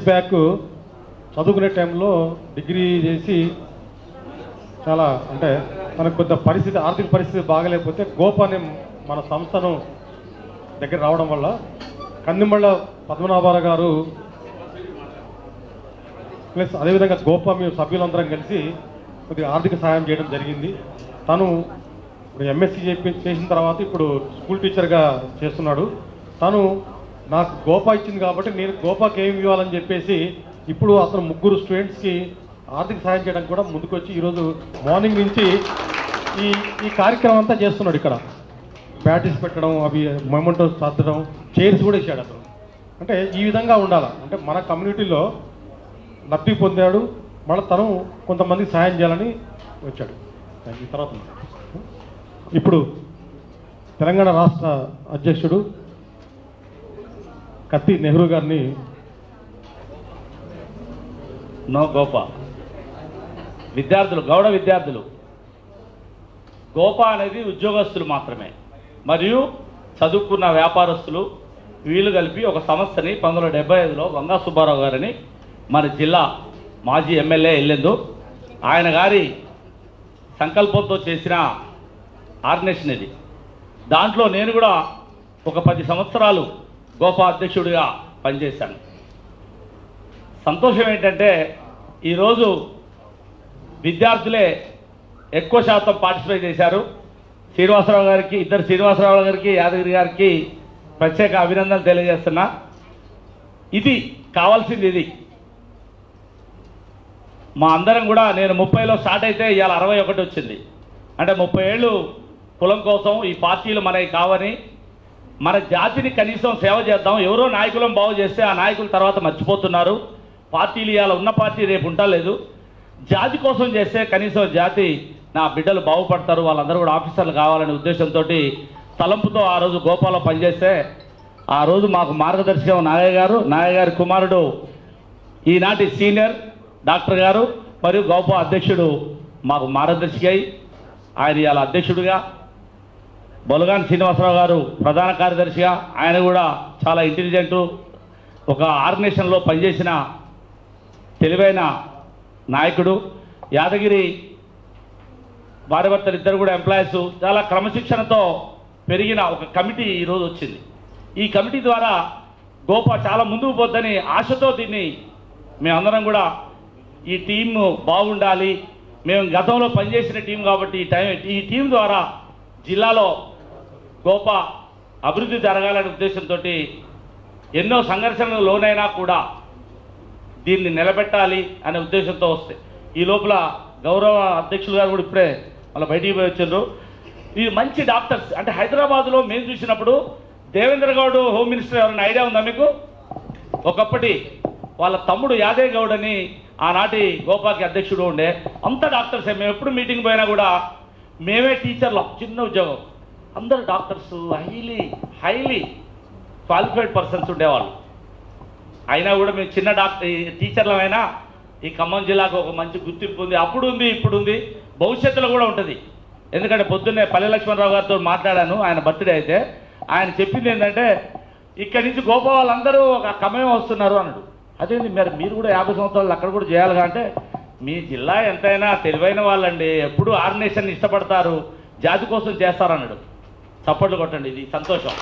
Back చదువుకునే టైంలో degree చేసి చాలా అంటే మనకు కొంత పరిస్థితి ఆర్థిక పరిస్థితి బాగలేకపోతే గోప అనే మన సంస్థను దగ్గర రావడం వల్ల కందిమళ్ళ పద్మనాభారావు గారు ప్లస్ అదేవిధంగా గోప మేము సభ్యులందరం కలిసి కొద్దిగా ఆర్థిక సహాయం చేయడం జరిగింది. తను ఇప్పుడు ఎంఎస్సీ చేసిన తర్వాత ఇప్పుడు స్కూల్ టీచర్గా చేస్తున్నాడు. తను నాకు గోపా ఇచ్చింది కాబట్టి నేను గోపాకి ఏమి ఇవ్వాలని చెప్పేసి ఇప్పుడు అతను 3 స్టూడెంట్స్కి ఆర్థిక సహాయం చేయడానికి కూడా ముందుకొచ్చి ఈరోజు మార్నింగ్ నుంచి ఈ కార్యక్రమం అంతా చేస్తున్నాడు. ఇక్కడ బ్యాటరీస్ పెట్టడం, అవి మొమెంటోస్ సర్దడం, చైర్స్ కూడా ఇచ్చాడు అతను. అంటే ఈ విధంగా ఉండాలి. అంటే మన కమ్యూనిటీలో లబ్ధి పొందాడు, మళ్ళీ తను కొంతమందికి సహాయం చేయాలని వచ్చాడు. ఈ తర్వాత ఇప్పుడు తెలంగాణ రాష్ట్ర అధ్యక్షుడు కత్తి నెహ్రూ గారిని గోపా విద్యార్థులు, గౌడ విద్యార్థులు, గోపా అనేది ఉద్యోగస్తులు మాత్రమే మరియు చదువుకున్న వ్యాపారస్తులు వీళ్ళు కలిపి ఒక సంస్థని 1975లో గంగా సుబ్బారావు గారిని మన జిల్లా మాజీ ఎమ్మెల్యే ఎల్లెందు ఆయన గారి సంకల్పంతో చేసిన ఆర్గనైజేషన్ ఇది. దాంట్లో నేను కూడా ఒక 10 సంవత్సరాలు గోపా అధ్యక్షుడిగా పనిచేశాను. సంతోషం ఏంటంటే ఈరోజు విద్యార్థులే ఎక్కువ శాతం పార్టిసిపేట్ చేశారు. శ్రీనివాసరావు గారికి, ఇద్దరు శ్రీనివాసరావు గారికి, యాదగిరి గారికి ప్రత్యేక అభినందనలు తెలియజేస్తున్నా. ఇది కావాల్సింది. ఇది మా అందరం కూడా, నేను 30లో స్టార్ట్ అయితే ఇవాళ 61 వచ్చింది. అంటే 30 ఏళ్ళు కులం కోసం ఈ పార్టీలు మనకి కావని, మన జాతిని కనీసం సేవ చేద్దాం. ఎవరో నాయకులను బాగు చేస్తే ఆ నాయకుల తర్వాత మర్చిపోతున్నారు. పార్టీలు ఇవాళ ఉన్న పార్టీ రేపు ఉండలేదు. జాతి కోసం చేస్తే కనీసం జాతి, నా బిడ్డలు బాగుపడతారు, వాళ్ళందరూ కూడా ఆఫీసర్లు కావాలనే ఉద్దేశంతో తలంపుతో ఆ రోజు గోపాలో పనిచేస్తే ఆ రోజు మాకు మార్గదర్శకం నాగయ్య గారి కుమారుడు ఈనాటి సీనియర్ డాక్టర్ గారు మరియు గోపా అధ్యక్షుడు మాకు మార్గదర్శిగా ఆయన ఇవాళ అధ్యక్షుడిగా, బొలగాని శ్రీనివాసరావు గారు ప్రధాన కార్యదర్శిగా, ఆయన కూడా చాలా ఇంటెలిజెంటు, ఒక ఆర్గనైజేషన్లో పనిచేసిన తెలివైన నాయకుడు. యాదగిరి భార్య భర్తలు ఇద్దరు కూడా ఎంప్లాయీస్, చాలా క్రమశిక్షణతో పెరిగిన ఒక కమిటీ ఈరోజు వచ్చింది. ఈ కమిటీ ద్వారా గోపా చాలా ముందుకు పోద్దని ఆశతో దీన్ని మేమందరం కూడా ఈ టీం బాగుండాలి, మేము గతంలో పనిచేసిన టీం కాబట్టి ఈ టీం ద్వారా జిల్లాలో గోపా అభివృద్ధి జరగాలనే ఉద్దేశంతో ఎన్నో సంఘర్షణలు లోనైనా కూడా దీన్ని నిలబెట్టాలి అనే ఉద్దేశంతో వస్తాయి. ఈ లోపల గౌరవ అధ్యక్షులు గారు కూడా ఇప్పుడే వాళ్ళ బయటికి పోయి వచ్చారు. ఈ మంచి డాక్టర్స్, అంటే హైదరాబాద్లో మేము చూసినప్పుడు దేవేంద్ర గౌడ్ హోమ్ మినిస్టర్ ఎవరైనా ఐడియా ఉందా మీకు? ఒకప్పటి వాళ్ళ తమ్ముడు యాదయ్య గౌడ్ అని ఆనాటి గోపాకి అధ్యక్షుడు ఉండే. అంత డాక్టర్సే. మేము ఎప్పుడు మీటింగ్ పోయినా కూడా మేమే టీచర్లు, చిన్న ఉద్యోగం, అందరు డాక్టర్స్, హైలీ క్వాలిఫైడ్ పర్సన్స్ ఉండేవాళ్ళు. అయినా కూడా మేము చిన్న టీచర్లమైనా ఈ ఖమ్మం జిల్లాకు ఒక మంచి గుర్తింపు ఉంది. అప్పుడు ఉంది, ఇప్పుడు ఉంది, భవిష్యత్తులో కూడా ఉంటుంది. ఎందుకంటే పొద్దున్నే పల్లె లక్ష్మణరావు గారితో మాట్లాడాను, ఆయన బర్త్డే అయితే. ఆయన చెప్పింది ఏంటంటే ఇక్కడి నుంచి గోపా వాళ్ళందరూ ఒక ఖమ్మం వస్తున్నారు అన్నాడు. అదేంటి మీరు కూడా 50 సంవత్సరాలు అక్కడ కూడా చేయాలిగా అంటే, మీ జిల్లా ఎంతైనా తెలివైన వాళ్ళండి, ఎప్పుడు ఆర్గనైజేషన్ ఇష్టపడతారు, జాతి కోసం చేస్తారన్నాడు. చప్పట్లు కొట్టండి, ఇది సంతోషం.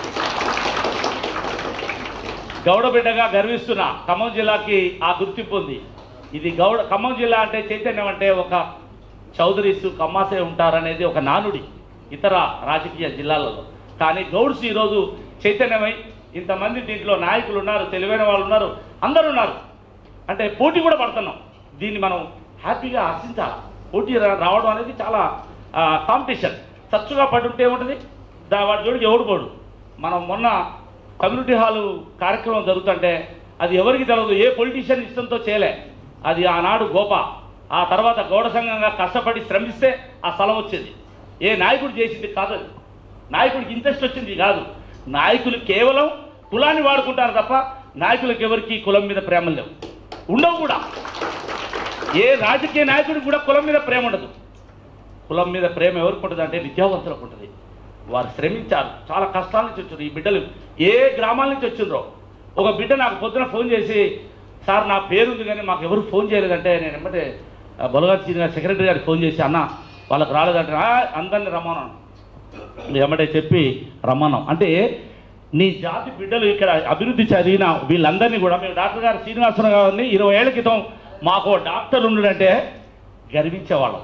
గౌడ బిడ్డగా గర్విస్తున్న ఖమ్మం జిల్లాకి ఆ గుర్తింపు ఉంది. ఇది ఖమ్మం జిల్లా అంటే చైతన్యం అంటే ఒక చౌదరీస్, కమ్మాసే ఉంటారనేది ఒక నానుడి ఇతర రాజకీయ జిల్లాలలో. కానీ గౌడ్స్ ఈరోజు చైతన్యమై ఇంతమంది దీంట్లో నాయకులు ఉన్నారు, తెలివైన వాళ్ళు ఉన్నారు, అందరూ ఉన్నారు. అంటే పోటీ కూడా పడుతున్నాం. దీన్ని మనం హ్యాపీగా హర్షించాలి. పోటీ రావడం అనేది చాలా కాంపిటీషన్. చచ్చుగా పడుంటే ఏముంటుంది, వాటి జోడికి ఎవడు పోడు. మనం మొన్న కమ్యూనిటీ హాలు కార్యక్రమం జరుగుతుంటే అది ఎవరికి తెలియదు, ఏ పొలిటీషియన్ ఇష్టంతో చేయలే. అది ఆనాడు గోపా, ఆ తర్వాత గౌడ సంఘంగా కష్టపడి శ్రమిస్తే ఆ స్థలం వచ్చేది. ఏ నాయకుడు చేసింది కాదు, అది నాయకుడికి ఇంట్రెస్ట్ వచ్చింది కాదు. నాయకులు కేవలం కులాన్ని వాడుకుంటారు తప్ప నాయకులకు ఎవరికి కులం మీద ప్రేమ లేవు, ఉండవు కూడా. ఏ రాజకీయ నాయకుడికి కూడా కులం మీద ప్రేమ ఉండదు. కులం మీద ప్రేమ ఎవరికి ఉంటుంది అంటే విద్యావంతులకు ఉంటుంది. వారు శ్రమించారు, చాలా కష్టాల నుంచి వచ్చారు. ఈ బిడ్డలు ఏ గ్రామాల నుంచి వచ్చిండ్రో. ఒక బిడ్డ నాకు పొద్దున ఫోన్ చేసి, సార్ నా పేరు ఉంది కానీ మాకు ఎవరు ఫోన్ చేయలేదంటే నేను ఎమ్మటే బొలగారి శ్రీనివాస్ సెక్రటరీ గారికి ఫోన్ చేసి అన్న వాళ్ళకి రాలేదంటే అందరినీ రమ్మన్నాను ఎమ్మటే చెప్పి రమ్మన్నాం. అంటే నీ జాతి బిడ్డలు ఇక్కడ అభివృద్ధి చదివిన వీళ్ళందరినీ కూడా మేము డాక్టర్ గారు శ్రీనివాసరావు గారిని 20 ఏళ్ల క్రితం మాకు డాక్టర్ ఉండడంటే గర్వించేవాళ్ళం.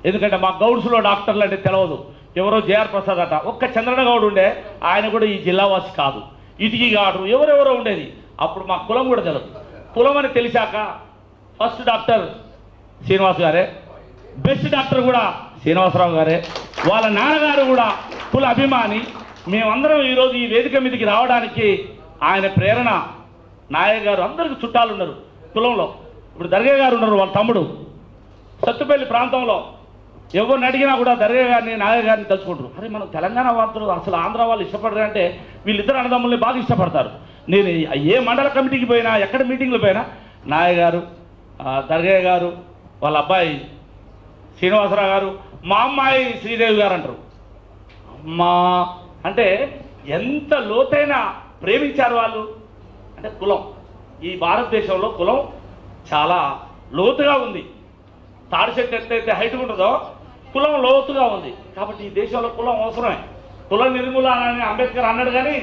ఎందుకంటే మా గౌడ్స్లో డాక్టర్లు అంటే తెలియదు. ఎవరో జేఆర్ ప్రసాద్ అట, ఒక్క చంద్రన్న గౌడ్ ఉండే, ఆయన కూడా ఈ జిల్లావాసి కాదు, ఇటుకి గాడు ఎవరెవరో ఉండేది. అప్పుడు మా కులం కూడా తెలియదు. కులం అని తెలిసాక ఫస్ట్ డాక్టర్ శ్రీనివాస్ గారే, బెస్ట్ డాక్టర్ కూడా శ్రీనివాసరావు గారే, వాళ్ళ నాన్నగారు కూడా కుల అభిమాని. మేమందరం ఈరోజు ఈ వేదిక మీదకి రావడానికి ఆయన ప్రేరణ. నాయక్ గారు అందరికీ చుట్టాలు ఉన్నారు కులంలో. ఇప్పుడు దర్గా గారు ఉన్నారు, వాళ్ళ తమ్ముడు సత్తుపల్లి ప్రాంతంలో. ఎవరిని అడిగినా కూడా దర్గా గారిని నాయక్ గారిని తలుచుకుంటారు. అరే మనం తెలంగాణ వార్తలు అసలు ఆంధ్ర వాళ్ళు ఇష్టపడరు అంటే వీళ్ళిద్దరు అన్నదమ్ముల్ని బాగా ఇష్టపడతారు. నేను ఏ మండల కమిటీకి పోయినా ఎక్కడ మీటింగ్లు పోయినా నాయక్ గారు, దర్గా గారు, వాళ్ళ అబ్బాయి శ్రీనివాసరావు గారు, మా అమ్మాయి శ్రీదేవి గారు అంటారు. అమ్మా అంటే ఎంత లోతైన ప్రేమించారు వాళ్ళు. అంటే కులం, ఈ భారతదేశంలో కులం చాలా లోతుగా ఉంది. తాడి చెట్టు ఎంతైతే హైట్ ఉంటుందో కులం లోతుగా ఉంది. కాబట్టి ఈ దేశంలో కులం అవసరమే. కుల నిర్మూలన అని అంబేద్కర్ అన్నాడు, కానీ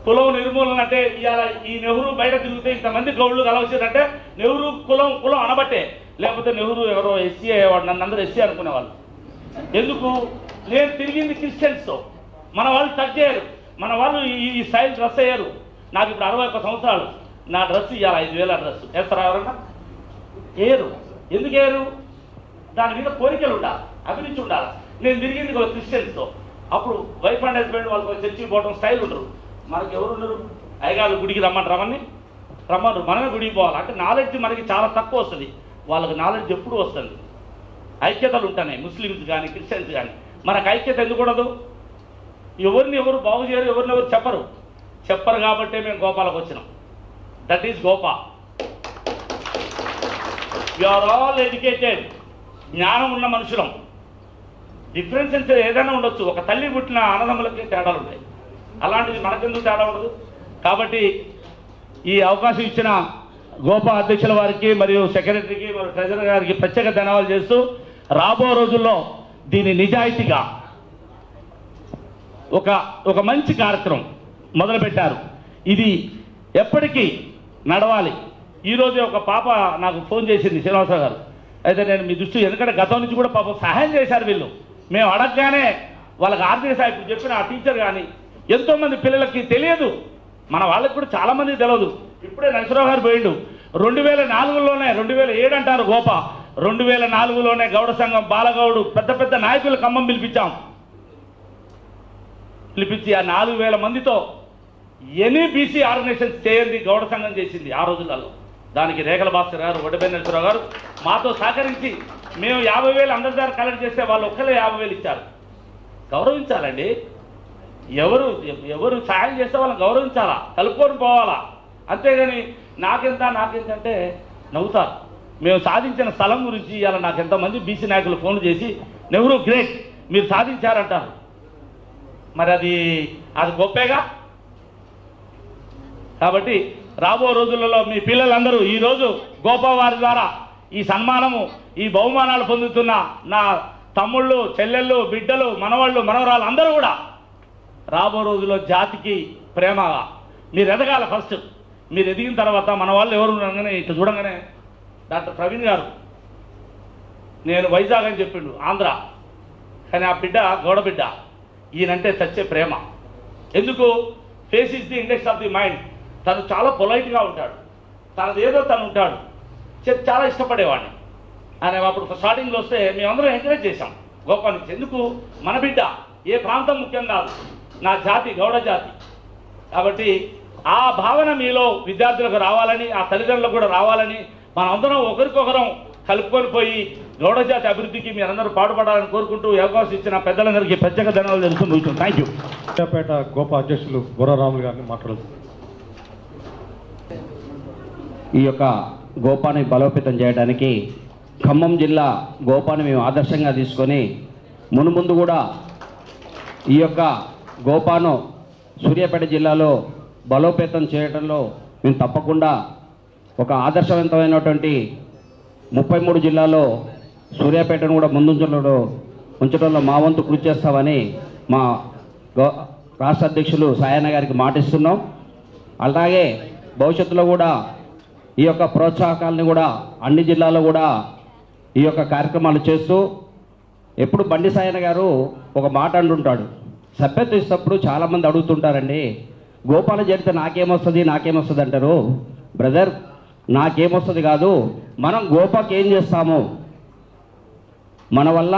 కులం నిర్మూలన అంటే ఇవాళ ఈ నెహ్రూ బయట తిరిగితే ఇంతమంది గౌళ్ళు కలవచ్చారంటే నెహ్రూ కులం అనబట్టే. లేకపోతే నెహ్రూ ఎవరో ఎస్సీ అయ్యేవాడు, నన్ను అందరూ ఎస్సీ అనుకునేవాళ్ళు. ఎందుకు? నేను తిరిగింది క్రిస్టియన్స్తో. మన వాళ్ళు టచ్ చేయరు, మన వాళ్ళు ఈ స్టైల్ డ్రెస్ అయ్యారు. నాకు ఇప్పుడు 61 సంవత్సరాలు, నా డ్రెస్ ఇవాళ 5,000 డ్రెస్ వేస్తారా ఎవరన్నా? వేయరు. ఎందుకు వేయరు? దాని మీద కోరికలు ఉండాలి, అభిరుచి ఉండాలి. నేను తిరిగింది క్రిస్టియన్స్తో. అప్పుడు వైఫ్ అండ్ హస్బెండ్ వాళ్ళకి చర్చికి పోవడం స్టైల్ ఉండరు. మనకి ఎవరు ఉండరు? అయ్యగారు గుడికి రమ్మంటారు, రమ్మన్నారు, మనమే గుడికి పోవాలి. అంటే నాలెడ్జ్ మనకి చాలా తక్కువ వస్తుంది, వాళ్ళకి నాలెడ్జ్ ఎప్పుడు వస్తుంది. ఐక్యతలు ఉంటాయి, ముస్లిమ్స్ కానీ క్రిస్టియన్స్ కానీ. మనకు ఐక్యత ఎందుకు ఉండదు? ఎవరిని ఎవరు బాగు చేయరు, ఎవరిని ఎవరు చెప్పరు కాబట్టే మేము గోపాలకు వచ్చినాం. That is GOPA. You are all educated, జ్ఞానం ఉన్న మనుషులం. డిఫరెన్సెస్ ఏదైనా ఉండొచ్చు, ఒక తల్లి పుట్టిన అన్నదమ్ములకి తేడాలు ఉంటాయి, అలాంటిది మనకెందుకు తేడా ఉండదు? కాబట్టి ఈ అవకాశం ఇచ్చిన గోపా అధ్యక్షుల వారికి మరియు సెక్రటరీకి మరియు ట్రెజరర్ గారికి ప్రత్యేక ధన్యవాదాలు చేస్తూ, రాబో రోజుల్లో దీని నిజాయితీగా ఒక మంచి కార్యక్రమం మొదలుపెట్టారు. ఇది ఎప్పటికీ నడవాలి. ఈరోజే ఒక పాప నాకు ఫోన్ చేసింది, శ్రీనివాసరావు గారు. అయితే నేను మీ దృష్టి, ఎందుకంటే గతం నుంచి కూడా పాపం సహాయం చేశారు వీళ్ళు. మేము అడగగానే వాళ్ళకి ఆర్థిక సాయం చెప్పిన ఆ టీచర్ కానీ ఎంతోమంది పిల్లలకి తెలియదు, మన వాళ్ళకి కూడా చాలామంది తెలియదు. ఇప్పుడే నరసరావు గారు పోయిండు. 2004లోనే 2007 అంటారు గోపా, 2004లోనే గౌడ సంఘం బాలగౌడు పెద్ద నాయకులు ఖమ్మం పిలిపించి ఆ 4,000 మందితో ఎనీ బీసీ ఆర్గనైజేషన్స్ చేయండి గౌడ సంఘం చేసింది ఆ రోజులలో. దానికి రేఖల భాస్కర్ గారు, వడ్డబెన్ నరసరావు గారు మాతో సహకరించి మేము 50,000 అందరి దగ్గర కలెక్ట్ చేస్తే వాళ్ళు ఒక్కలే 50,000 ఇచ్చారు. గౌరవించాలండి. ఎవరు సాయం చేస్తే వాళ్ళని గౌరవించాలా, కలుపుకొని పోవాలా. అంతేగాని నాకెంత అంటే నవ్వుతారు. మేము సాధించిన స్థలం గురించి ఇవాళ నాకు ఎంతమంది బీసీ నాయకులు ఫోన్లు చేసి నెహ్రూ గ్రేట్, మీరు సాధించారంటారు. మరి అది గొప్పేగా. కాబట్టి రాబో రోజులలో మీ పిల్లలందరూ ఈరోజు గోపా వారి ద్వారా ఈ సన్మానము, ఈ బహుమానాలు పొందుతున్న నా తమ్ముళ్ళు, చెల్లెళ్ళు, బిడ్డలు, మనవాళ్ళు, మనవరాలు అందరూ కూడా రాబో రోజుల్లో జాతికి ప్రేమగా మీరు ఎదగాల. ఫస్ట్ మీరు ఎదిగిన తర్వాత మన వాళ్ళు ఎవరు ఉండగానే ఇట్లా చూడంగానే డాక్టర్ ప్రవీణ్ గారు, నేను వైజాగ్ అని చెప్పిండు, ఆంధ్ర, కానీ ఆ బిడ్డ గౌడ బిడ్డ. ఈయనంటే చచ్చే ప్రేమ. ఎందుకు? Face is the index of the mind. తను చాలా పొలైట్గా ఉంటాడు, తనదేదో తను ఉంటాడు, చాలా ఇష్టపడేవాడిని. ఆయన అప్పుడు స్టార్టింగ్లో వస్తే మేమందరం ఎంకరేజ్ చేశాం గోపా నుంచి. ఎందుకు? మన బిడ్డ, ఏ ప్రాంతం ముఖ్యం కాదు, నా జాతి గౌడ జాతి. కాబట్టి ఆ భావన మీలో విద్యార్థులకు రావాలని, ఆ తల్లిదండ్రులకు కూడా రావాలని, మనందరం ఒకరికొకరం కలుపుకొని పోయి గౌడ జాతి అభివృద్ధికి మీరందరూ పాటుపడాలని కోరుకుంటూ అవకాశం ఇచ్చిన పెద్దలందరికీ ప్రత్యేక ధన్యవాదాలు తెలుస్తూ ముగిస్తుంది. Thank you. పేట గోపా అధ్యక్షులు బుర్రారాములు గారిని మాట్లాడుతున్నారు. ఈ యొక్క గోపాని బలోపేతం చేయడానికి ఖమ్మం జిల్లా గోపాని మేము ఆదర్శంగా తీసుకొని మునుముందు కూడా ఈ యొక్క గోపాను సూర్యాపేట జిల్లాలో బలోపేతం చేయడంలో మేము తప్పకుండా ఒక ఆదర్శవంతమైనటువంటి 33 జిల్లాల్లో సూర్యాపేటను కూడా ఉంచడంలో మా వంతు కృషి చేస్తామని మా రాష్ట్ర అధ్యక్షులు సాయన్న గారికి మాటిస్తున్నాం. అలాగే భవిష్యత్తులో కూడా ఈ యొక్క ప్రోత్సాహకాలను కూడా అన్ని జిల్లాల్లో కూడా ఈ యొక్క కార్యక్రమాలు చేస్తూ ఎప్పుడు బండి సాయన్న గారు ఒక మాట అంటుంటాడు, సభ్యత్వం ఇచ్చినప్పుడు చాలామంది అడుగుతుంటారండి, గోపాల జరిగితే నాకేమొస్తుంది అంటారు. బ్రదర్, నాకేమొస్తుంది కాదు, మనం గోపాకి ఏం చేస్తాము, మన వల్ల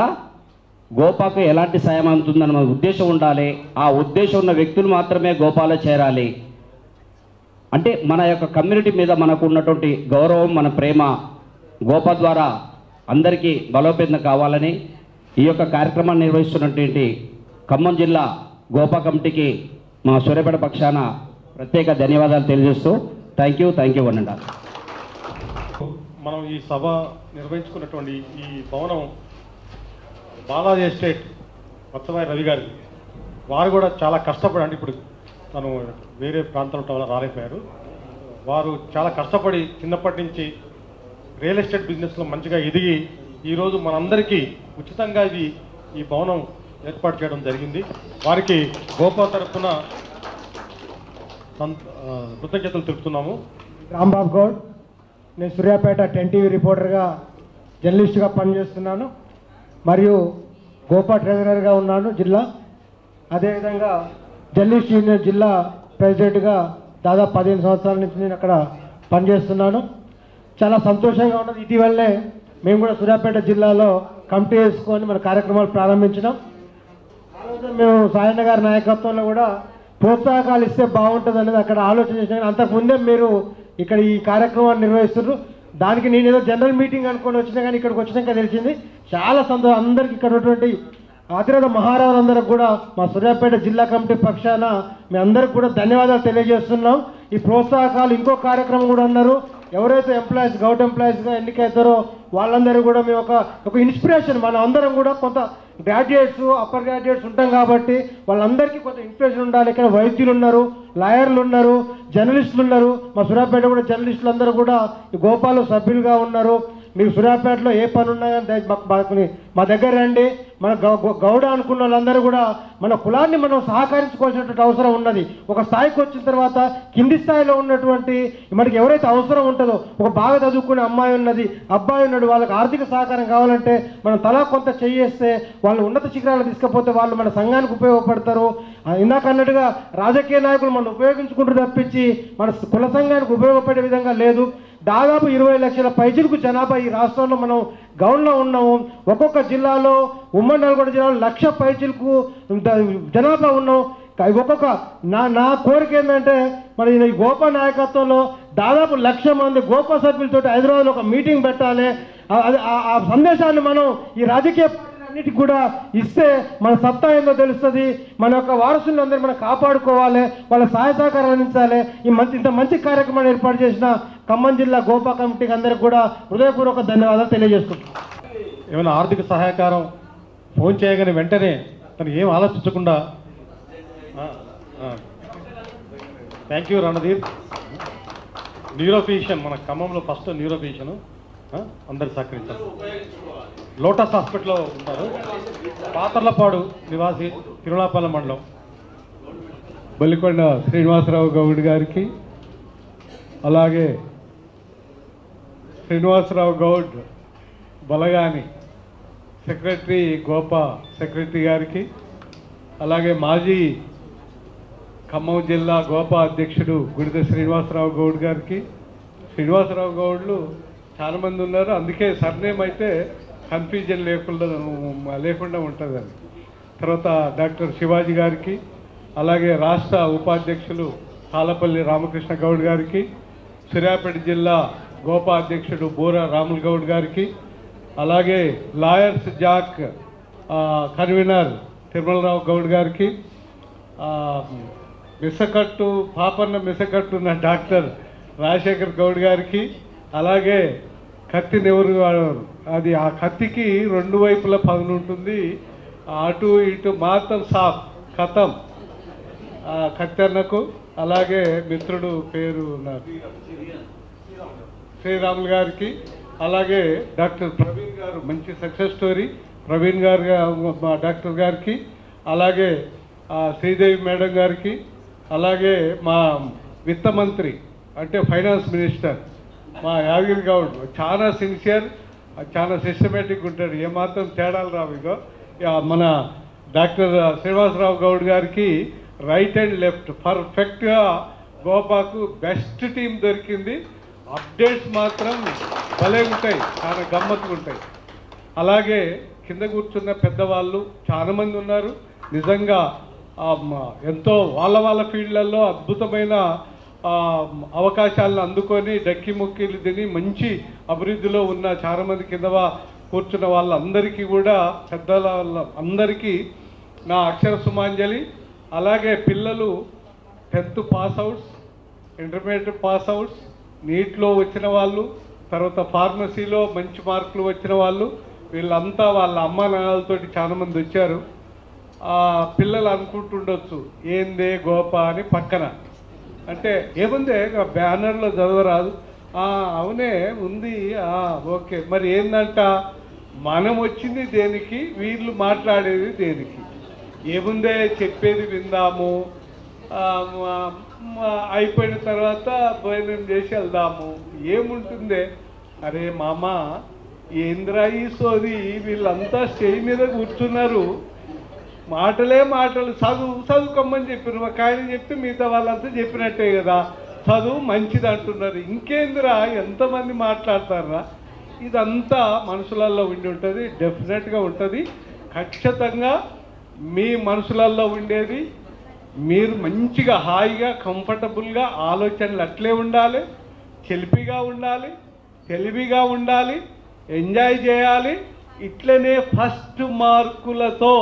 గోపాకు ఎలాంటి సాయం అందుతుందని మన ఉద్దేశం ఉండాలి. ఆ ఉద్దేశం ఉన్న వ్యక్తులు మాత్రమే గోపాలో చేరాలి. అంటే మన యొక్క కమ్యూనిటీ మీద మనకు ఉన్నటువంటి గౌరవం, మన ప్రేమ గోపా ద్వారా అందరికీ బలోపేతం కావాలని ఈ యొక్క కార్యక్రమాన్ని నిర్వహిస్తున్నటువంటి ఖమ్మం జిల్లా గోపా కమిటీకి మా సూర్యాపేట పక్షాన ప్రత్యేక ధన్యవాదాలు తెలియజేస్తూ థ్యాంక్ యూ అనండి. మనం ఈ సభ నిర్వహించుకున్నటువంటి ఈ భవనం బాలాజీ ఎస్టేట్ వత్సవాయి రవి గారి, వారు కూడా చాలా కష్టపడి, ఇప్పుడు తను వేరే ప్రాంతంలో ఉండటం వల్ల రాలేకపోయారు. వారు చాలా కష్టపడి చిన్నప్పటి నుంచి రియల్ ఎస్టేట్ బిజినెస్లో మంచిగా ఎదిగి ఈరోజు మనందరికీ ఉచితంగా ఈ భవనం ఏర్పాటు చేయడం జరిగింది. వారికి గోపా తరఫున కృతజ్ఞతలు తెలుపుతున్నాము. రాంబాబు గౌడ్, నేను సూర్యాపేట 10 టీవీ రిపోర్టర్గా జర్నలిస్ట్గా పనిచేస్తున్నాను మరియు గోపా ట్రెజరర్గా ఉన్నాను జిల్లా. అదేవిధంగా జర్నలిస్ట్ యూనియన్ జిల్లా ప్రెసిడెంట్గా దాదాపు 15 సంవత్సరాల నుంచి నేను అక్కడ పనిచేస్తున్నాను. చాలా సంతోషంగా ఉన్నది. ఇటీవలనే మేము కూడా సూర్యాపేట జిల్లాలో కమిటీ వేసుకొని మన కార్యక్రమాలు ప్రారంభించినాం. మేము సాయన్న గారి నాయకత్వంలో కూడా ప్రోత్సాహకాలు ఇస్తే బాగుంటుంది అనేది అక్కడ ఆలోచన చేసినా, అంతకుముందే మీరు ఇక్కడ ఈ కార్యక్రమాన్ని నిర్వహిస్తున్నారు. దానికి నేను ఏదో జనరల్ మీటింగ్ అనుకొని వచ్చినా కానీ ఇక్కడికి వచ్చినాక తెలిసింది. చాలా సంతోషం. అందరికీ ఇక్కడ ఉన్నటువంటి అతిరథ మహారాజులందరికీ కూడా మా సూర్యాపేట జిల్లా కమిటీ పక్షాన మీ అందరికి కూడా ధన్యవాదాలు తెలియజేస్తున్నాం. ఈ ప్రోత్సాహకాలు ఇంకో కార్యక్రమం కూడా అన్నారు. ఎవరైతే ఎంప్లాయీస్ గౌట్ ఎంప్లాయీస్గా ఎన్నికవుతారో వాళ్ళందరూ కూడా మేము ఒక ఇన్స్పిరేషన్, మనం అందరం కూడా కొంత గ్రాడ్యుయేట్స్ అప్పర్ గ్రాడ్యుయేట్స్ ఉంటాం కాబట్టి వాళ్ళందరికీ కొంత ఇన్స్పిరేషన్ ఉండాలి. ఇక్కడ వైద్యులు ఉన్నారు, లాయర్లు ఉన్నారు, జర్నలిస్టులు ఉన్నారు. మా సూర్యాపేట కూడా జర్నలిస్టులు అందరూ కూడా ఈ గోపాలో సభ్యులుగా ఉన్నారు. మీకు సూర్యాపేటలో ఏ పని ఉన్నా కానీ మా దగ్గర రండి. మన గౌడ అనుకున్న వాళ్ళందరూ కూడా మన కులాన్ని మనం సహకరించుకోవాల్సినటువంటి అవసరం ఉన్నది. ఒక స్థాయికి వచ్చిన తర్వాత కింది స్థాయిలో ఉన్నటువంటి మనకి ఎవరైతే అవసరం ఉంటుందో, ఒక బాగా చదువుకునే అమ్మాయి ఉన్నది, అబ్బాయి ఉన్నాడు, వాళ్ళకి ఆర్థిక సహకారం కావాలంటే మనం తలా కొంత చేయేస్తే వాళ్ళు ఉన్నత శిఖరాలు తీసుకపోతే వాళ్ళు మన సంఘానికి ఉపయోగపడతారు. ఇందాక అన్నట్టుగా రాజకీయ నాయకులు మనం ఉపయోగించుకుంటూ తప్పించి మన కుల సంఘానికి ఉపయోగపడే విధంగా లేదు. దాదాపు 20 లక్షల పైచిలకు జనాభా ఈ రాష్ట్రంలో మనం గౌన్లో ఉన్నాము. ఒక్కొక్క జిల్లాలో ఉమ్మడి నల్గొండ జిల్లాలో 1,00,000 పైచిలకు జనాభా ఉన్నాం. ఒక్కొక్క నా కోరిక ఏంటంటే మరి ఈ గోపా నాయకత్వంలో దాదాపు 1,00,000 మంది గోపా సభ్యులతో హైదరాబాద్లో ఒక మీటింగ్ పెట్టాలి. ఆ సందేశాన్ని మనం ఈ రాజకీయ అన్నిటికి కూడా ఇస్తే మన సత్తా ఏందో తెలుస్తుంది. మన యొక్క వారసులను అందరూ మనం కాపాడుకోవాలి, వాళ్ళ సహాయ సహకారాలు అందించాలి. ఇంత మంచి కార్యక్రమాన్ని ఏర్పాటు చేసిన ఖమ్మం జిల్లా గోపా కమిటీకి అందరికి కూడా హృదయపూర్వక ధన్యవాదాలు తెలియజేసుకుంటున్నాం. ఏమైనా ఆర్థిక సహాయకారం ఫోన్ చేయగానే వెంటనే తను ఏం ఆలోచించకుండా థ్యాంక్ యూ రణదీప్. న్యూరోఫిజిషియన్ మన ఖమ్మంలో ఫస్ట్ న్యూరోఫిజిషియన్ అందరు సహకరించారు. లోటస్ హాస్పిటల్లో ఉంటారు. పాతర్లపాడు నివాసి, తిరునాపల్లి మండలం. బల్లికొండ శ్రీనివాసరావు గౌడ్ గారికి, అలాగే శ్రీనివాసరావు గౌడ్ బలగాని సెక్రటరీ గోపా సెక్రటరీ గారికి, అలాగే మాజీ ఖమ్మం జిల్లా గోపా అధ్యక్షుడు గుడిద శ్రీనివాసరావు గౌడ్ గారికి. శ్రీనివాసరావు గౌడ్లు చాలామంది ఉన్నారు, అందుకే సర్నేమ్ అయితే కన్ఫ్యూజన్ లేకుండా ఉంటుందని. తర్వాత డాక్టర్ శివాజీ గారికి, అలాగే రాష్ట్ర ఉపాధ్యక్షులు తాళపల్లి రామకృష్ణ గౌడ్ గారికి, సూర్యాపేట జిల్లా గోపా అధ్యక్షుడు బోరా రాముల్ గౌడ్ గారికి, అలాగే lawyers JAC convener Tirumalarao Goud గారికి, పాపన్న మిసకట్టున్న డాక్టర్ రాజశేఖర్ గౌడ్ గారికి, అలాగే కత్తిని ఎవరు అది ఆ కత్తికి 2 వైపుల పదును ఉంటుంది, అటు ఇటు మాత్రం సాఫ్ కథం కత్తెన్నకు, అలాగే మిత్రుడు పేరు నాకు శ్రీరాములు గారికి, అలాగే డాక్టర్ ప్రవీణ్ గారు, మంచి సక్సెస్ స్టోరీ ప్రవీణ్ గారు మా డాక్టర్ గారికి, అలాగే శ్రీదేవి మేడం గారికి, అలాగే మా విత్త మంత్రి అంటే ఫైనాన్స్ మినిస్టర్ మా యాదగిరి గౌడ్ చాలా సిన్సియర్, చాలా సిస్టమేటిక్ ఉంటాడు, ఏమాత్రం తేడాలు రావు. ఇగో మన డాక్టర్ శ్రీనివాసరావు గౌడ్ గారికి రైట్ అండ్ లెఫ్ట్ పర్ఫెక్ట్గా గోపాకు బెస్ట్ టీం దొరికింది. అప్డేట్స్ మాత్రం భలే ఉంటాయి, చాలా గమ్మత్తుగా ఉంటాయి. అలాగే కింద కూర్చున్న పెద్దవాళ్ళు చాలామంది ఉన్నారు. నిజంగా ఎంతో వాళ్ళ ఫీల్డ్లలో అద్భుతమైన అవకాశాలను అందుకొని డక్కి ముక్కిలు తిని మంచి అభివృద్ధిలో ఉన్న చాలామంది కింద కూర్చున్న వాళ్ళందరికీ కూడా పెద్దల అందరికీ నా అక్షర సుమాంజలి. అలాగే పిల్లలు 10th pass outs, intermediate pass outs, నీట్లో వచ్చిన వాళ్ళు, తర్వాత ఫార్మసీలో మంచి మార్కులు వచ్చిన వాళ్ళు, వీళ్ళంతా వాళ్ళ అమ్మా నాన్నలతోటి చాలామంది వచ్చారు. పిల్లలు అనుకుంటుండొచ్చు ఏందే గోప అని పక్కన, అంటే ఏముందే బ్యానర్లో చదవరాదు, అవునే ఉంది, ఓకే, మరి ఏందంట మనం వచ్చింది దేనికి, వీళ్ళు మాట్లాడేది దేనికి, ఏముందే చెప్పేది విందాము, అయిపోయిన తర్వాత భోజనం చేసి వెళ్దాము, ఏముంటుందే. అరే మామ ఏంద్రా ఈ సోది, వీళ్ళంతా స్టేజ్ మీద కూర్చున్నారు, మాటలే మాటలు, చదువుకోమని చెప్పారు, ఒక ఆయన చెప్తే మిగతా వాళ్ళంతా చెప్పినట్టే కదా, చదువు మంచిది అంటున్నారు, ఇంకేందిరా ఎంతమంది మాట్లాడతారా. ఇదంతా మనసులలో ఉండి ఉంటుంది, డెఫినెట్గా ఉంటుంది. ఖచ్చితంగా మీ మనసులలో ఉండేది మీరు మంచిగా హాయిగా కంఫర్టబుల్గా ఆలోచనలు అట్లే ఉండాలి, చెలిపిగా ఉండాలి, తెలివిగా ఉండాలి, ఎంజాయ్ చేయాలి. ఇట్లనే ఫస్ట్ మార్కులతో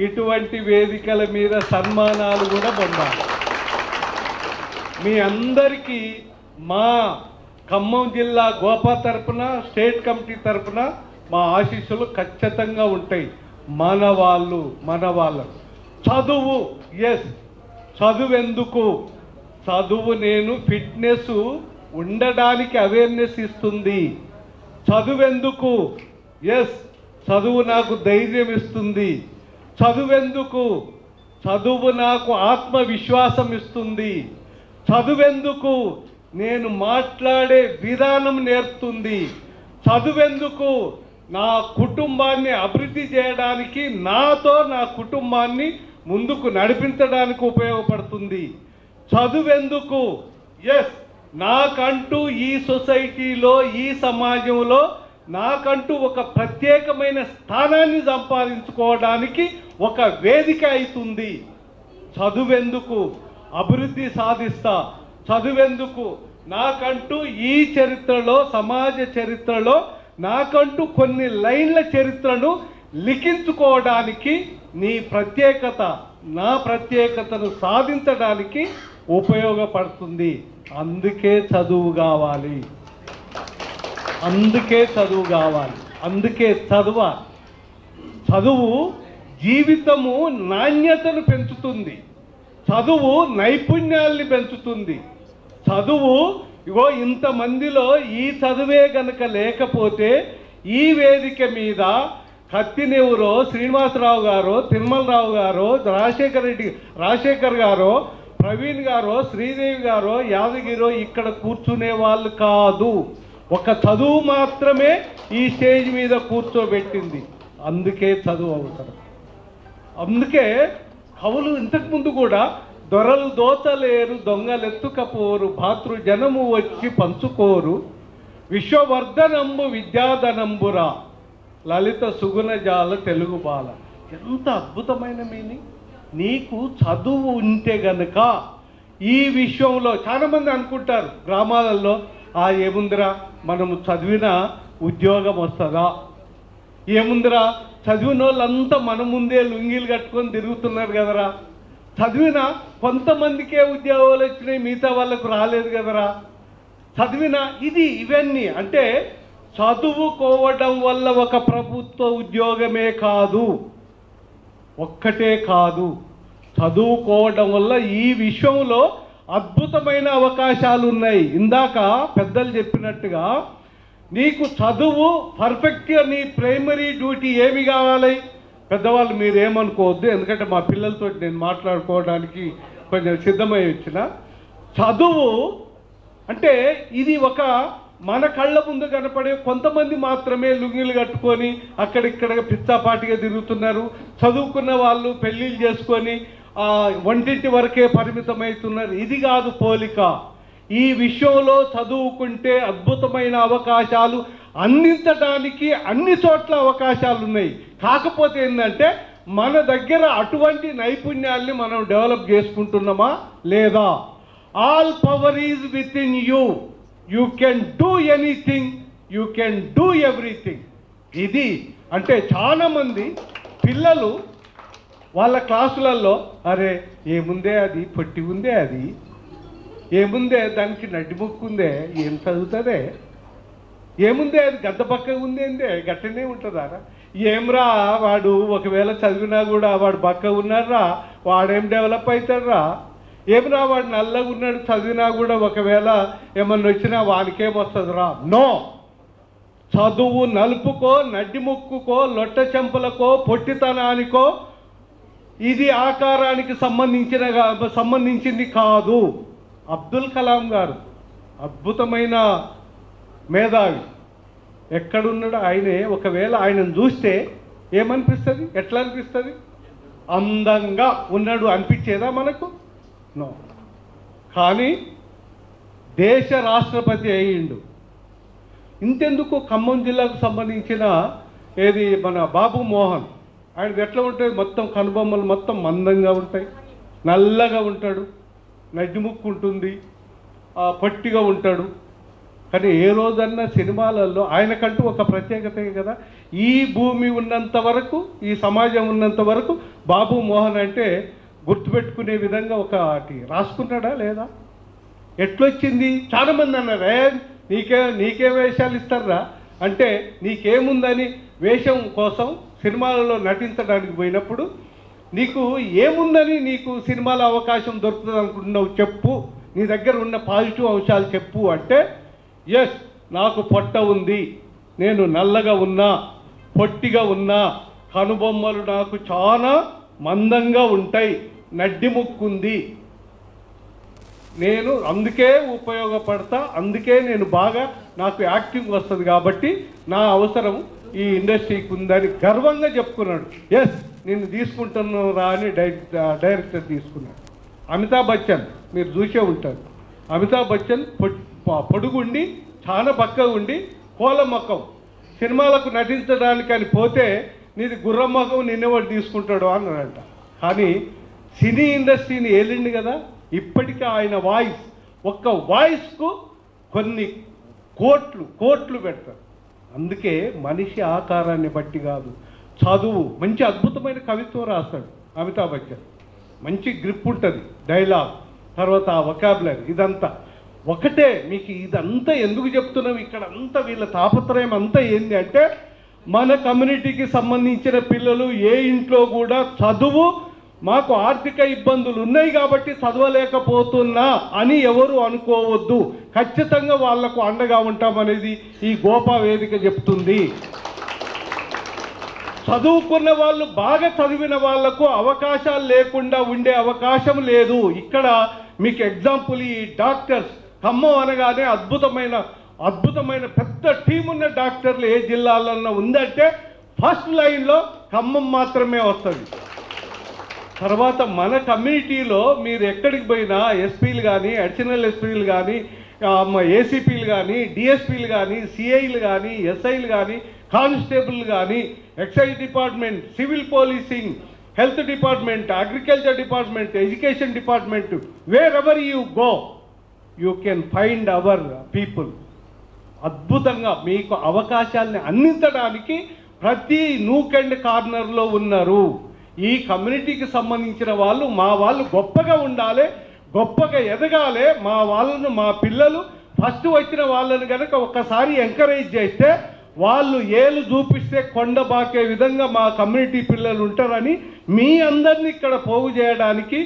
ఇటువంటి వేదికల మీద సన్మానాలు కూడా పొందాలి. మీ అందరికీ మా ఖమ్మం జిల్లా గోపా తరపున, స్టేట్ కమిటీ తరపున మా ఆశీస్సులు ఖచ్చితంగా ఉంటాయి. మన వాళ్ళు చదువు, ఎస్ చదువెందుకు, చదువు నేను ఫిట్నెస్ ఉండడానికి అవేర్నెస్ ఇస్తుంది. చదువెందుకు, ఎస్ చదువు నాకు ధైర్యం ఇస్తుంది. చదువెందుకు, చదువు నాకు ఆత్మవిశ్వాసం ఇస్తుంది. చదువెందుకు, నేను మాట్లాడే విధానం నేర్పుతుంది. చదువెందుకు, నా కుటుంబాన్ని అభివృద్ధి చేయడానికి, నాతో నా కుటుంబాన్ని ముందుకు నడిపించడానికి ఉపయోగపడుతుంది. చదువెందుకు, ఎస్ నాకంటూ ఈ సొసైటీలో, ఈ సమాజంలో నాకంటూ ఒక ప్రత్యేకమైన స్థానాన్ని సంపాదించుకోవడానికి ఒక వేదిక అవుతుంది. చదువెందుకు, అభివృద్ధి సాధిస్తా. చదువెందుకు, నాకంటూ ఈ చరిత్రలో, సమాజ చరిత్రలో నాకంటూ కొన్ని లైన్ల చరిత్రను లిఖించుకోవడానికి, నీ ప్రత్యేకత నా ప్రత్యేకతను సాధించడానికి ఉపయోగపడుతుంది. అందుకే చదువు కావాలి, అందుకే చదువు కావాలి, అందుకే చదవాలి. చదువు జీవితము నాణ్యతను పెంచుతుంది, చదువు నైపుణ్యాల్ని పెంచుతుంది. చదువు ఇగో ఇంతమందిలో ఈ చదువే గనక లేకపోతే ఈ వేదిక మీద కత్తినెవరో శ్రీనివాసరావు గారో, తిరుమలరావు గారో, రాజశేఖర్ గారో, ప్రవీణ్ గారో, శ్రీదేవి గారో, యాదగిరో ఇక్కడ కూర్చునే వాళ్ళు కాదు. ఒక చదువు మాత్రమే ఈ స్టేజ్ మీద కూర్చోబెట్టింది. అందుకే చదువు అవసరం. అందుకే కవులు ఇంతకుముందు కూడా దొరలు దోచలేరు, దొంగలెత్తుకపోరు, భాతృ జనము వచ్చి పంచుకోరు, విశ్వవర్ధనంబు విద్యాధనంబురా, లలిత సుగుణజాల తెలుగు బాల. ఎంత అద్భుతమైన మీనింగ్. నీకు చదువు ఉంటే గనక ఈ విషయంలో చాలామంది అనుకుంటారు గ్రామాలలో, ఏముందిరా మనము చదివిన ఉద్యోగం వస్తుందా, ఏముందిరా చదివిన వాళ్ళంతా మన ముందే లుంగీలు కట్టుకొని తిరుగుతున్నారు కదరా, చదివిన కొంతమందికే ఉద్యోగాలు వచ్చినాయి, మిగతా వాళ్ళకు రాలేదు కదరా, చదివిన ఇవన్నీ అంటే చదువుకోవడం వల్ల ఒక ప్రభుత్వ ఉద్యోగమే కాదు, ఒక్కటే కాదు, చదువుకోవడం వల్ల ఈ విషయంలో అద్భుతమైన అవకాశాలు ఉన్నాయి. ఇందాక పెద్దలు చెప్పినట్టుగా నీకు చదువు పర్ఫెక్ట్గా నీ ప్రైమరీ డ్యూటీ ఏమి కావాలి? పెద్దవాళ్ళు మీరు ఏమనుకోవద్దు, ఎందుకంటే మా పిల్లలతో నేను మాట్లాడుకోవడానికి కొంచెం సిద్ధమై వచ్చిన. చదువు అంటే ఇది ఒక మన కళ్ళ ముందు కనపడే కొంతమంది మాత్రమే లుంగిలు కట్టుకొని అక్కడిక్కడ పిచ్చాపాటిగా తిరుగుతున్నారు. చదువుకున్న వాళ్ళు పెళ్ళిళ్ళు చేసుకొని వంటింటి వరకే పరిమితమవుతున్నారు. ఇది కాదు పోలిక. ఈ విషయంలో చదువుకుంటే అద్భుతమైన అవకాశాలు అందించడానికి అన్ని చోట్ల అవకాశాలు ఉన్నాయి. కాకపోతే ఏంటంటే మన దగ్గర అటువంటి నైపుణ్యాల్ని మనం డెవలప్ చేసుకుంటున్నామా లేదా? All power is with in you. You can do anything, you can do everything. ఇది అంటే చాలామంది పిల్లలు వాళ్ళ క్లాసులలో అరే ఏముందే అది పొట్టి ఉందే, అది ఏముందే దానికి నడ్డి ముక్కు ఉందే, ఏం చదువుతుందే, ఏముందే అది గద్ద పక్క ఉందేందే, గట్టనే ఉంటుందా? ఏమ్రా వాడు ఒకవేళ చదివినా కూడా వాడు పక్క ఉన్నారా, వాడేం డెవలప్ అవుతారా? ఏమిరా వాడు నల్లగా ఉన్నాడు చదివినా కూడా ఒకవేళ ఏమన్నా వచ్చినా వానికేం వస్తుందిరా? నో. చదువు నలుపుకో, నడ్డి ముక్కుకో, లొట్ట చెంపలకో, పొట్టితనానికో ఇది ఆకారానికి సంబంధించింది కాదు. అబ్దుల్ కలాం గారు అద్భుతమైన మేధావి. ఎక్కడున్నాడు ఆయనే? ఒకవేళ ఆయనను చూస్తే ఏమనిపిస్తుంది? ఎట్లా అనిపిస్తుంది? అందంగా ఉన్నాడు అనిపించేదా మనకు? నో. కానీ దేశ రాష్ట్రపతి అయ్యిండు. ఇంతెందుకు ఖమ్మం జిల్లాకు సంబంధించిన ఏది మన బాబు మోహన్, ఆయనది ఎట్లా ఉంటుంది? మొత్తం కనుబొమ్మలు మొత్తం మందంగా ఉంటాయి, నల్లగా ఉంటాడు, నడ్డిముక్కు ఉంటుంది, పొట్టిగా ఉంటాడు. కానీ ఏ రోజన్నా సినిమాలలో ఆయనకంటూ ఒక ప్రత్యేకత కదా. ఈ భూమి ఉన్నంత వరకు, ఈ సమాజం ఉన్నంత వరకు బాబు మోహన్ అంటే గుర్తుపెట్టుకునే విధంగా ఒకటి రాసుకున్నాడా లేదా? ఎట్లొచ్చింది? చాలామంది అన్నారు నీకే వేషాలు ఇస్తారా అంటే నీకేముందని వేషం కోసం సినిమాలలో నటించడానికి పోయినప్పుడు నీకు ఏముందని నీకు సినిమాలో అవకాశం దొరుకుతుంది అనుకుంటున్నావు చెప్పు, నీ దగ్గర ఉన్న పాజిటివ్ అంశాలు చెప్పు అంటే ఎస్ నాకు పొట్ట ఉంది, నేను నల్లగా ఉన్నా, పొట్టిగా ఉన్నా, కనుబొమ్మలు నాకు చాలా మందంగా ఉంటాయి, నడ్డి ముక్కుంది, నేను అందుకే ఉపయోగపడతా, అందుకే నేను బాగా నాకు యాక్టింగ్ వస్తుంది కాబట్టి నా అవసరం ఈ ఇండస్ట్రీకి ఉందని గర్వంగా చెప్పుకున్నాడు. ఎస్ నేను తీసుకుంటున్నాను రా అని డైరెక్టర్ తీసుకున్నాడు. అమితాబ్ బచ్చన్ మీరు చూసే ఉంటారు. అమితాబ్ బచ్చన్ పొడుగుండి చాలా పక్కగా ఉండి కోల మొక్కం సినిమాలకు నటించడానికి అని పోతే నీది గుర్రం మొక్కం నిన్నెవడు తీసుకుంటాడు అన్నాడంట. కానీ సినీ ఇండస్ట్రీని ఏలిండి కదా. ఇప్పటికీ ఆయన వాయిస్, ఒక్క వాయిస్కు కొన్ని కోట్లు పెడతారు. అందుకే మనిషి ఆకారాన్ని బట్టి కాదు, చదువు, మంచి అద్భుతమైన కవిత్వం రాస్తాడు అమితాబ్ బచ్చన్, మంచి గ్రిప్ ఉంటుంది, డైలాగ్, తర్వాత ఆ వొకాబులరీ, ఇదంతా ఒకటే. మీకు ఇదంతా ఎందుకు చెప్తున్నాం? ఇక్కడ అంతా వీళ్ళ తాపత్రయం అంతా ఏంటి అంటే మన కమ్యూనిటీకి సంబంధించిన పిల్లలు ఏ ఇంట్లో కూడా చదువు మాకు ఆర్థిక ఇబ్బందులు ఉన్నాయి కాబట్టి చదవలేకపోతున్నా అని ఎవరు అనుకోవద్దు. ఖచ్చితంగా వాళ్లకు అండగా ఉంటామనేది ఈ గోపా వేదిక చెప్తుంది. చదువుకున్న వాళ్ళు, బాగా చదివిన వాళ్లకు అవకాశాలు లేకుండా ఉండే అవకాశం లేదు. ఇక్కడ మీకు ఎగ్జాంపుల్ ఈ డాక్టర్స్, ఖమ్మం అనగానే అద్భుతమైన పెద్ద టీం ఉన్న డాక్టర్లు ఏ జిల్లాలన్నా ఉందంటే ఫస్ట్ లైన్లో ఖమ్మం మాత్రమే వస్తుంది. తర్వాత మన కమ్యూనిటీలో మీరు ఎక్కడికి పోయినా ఎస్పీలు కానీ, అడిషనల్ ఎస్పీలు కానీ, ఏసీపీలు కానీ, డిఎస్పీలు కానీ, సిఐలు కానీ, ఎస్ఐలు కానీ, కానిస్టేబుల్ కానీ, excise department, civil policing, health department, agriculture department, education department, wherever you go you can find our people. అద్భుతంగా మీకు అవకాశాలని అందించడానికి ప్రతి నూక్ అండ్ కార్నర్లో ఉన్నారు. ఈ కమ్యూనిటీకి సంబంధించిన వాళ్ళు, మా వాళ్ళు గొప్పగా ఉండాలి, గొప్పగా ఎదగాలి. మా వాళ్ళను, మా పిల్లలు ఫస్ట్ వచ్చిన వాళ్ళని కనుక ఒక్కసారి ఎంకరేజ్ చేస్తే, వాళ్ళు ఏలు చూపిస్తే కొండ బాకే విధంగా మా కమ్యూనిటీ పిల్లలు ఉంటారని మీ అందరినీ ఇక్కడ పోగు చేయడానికి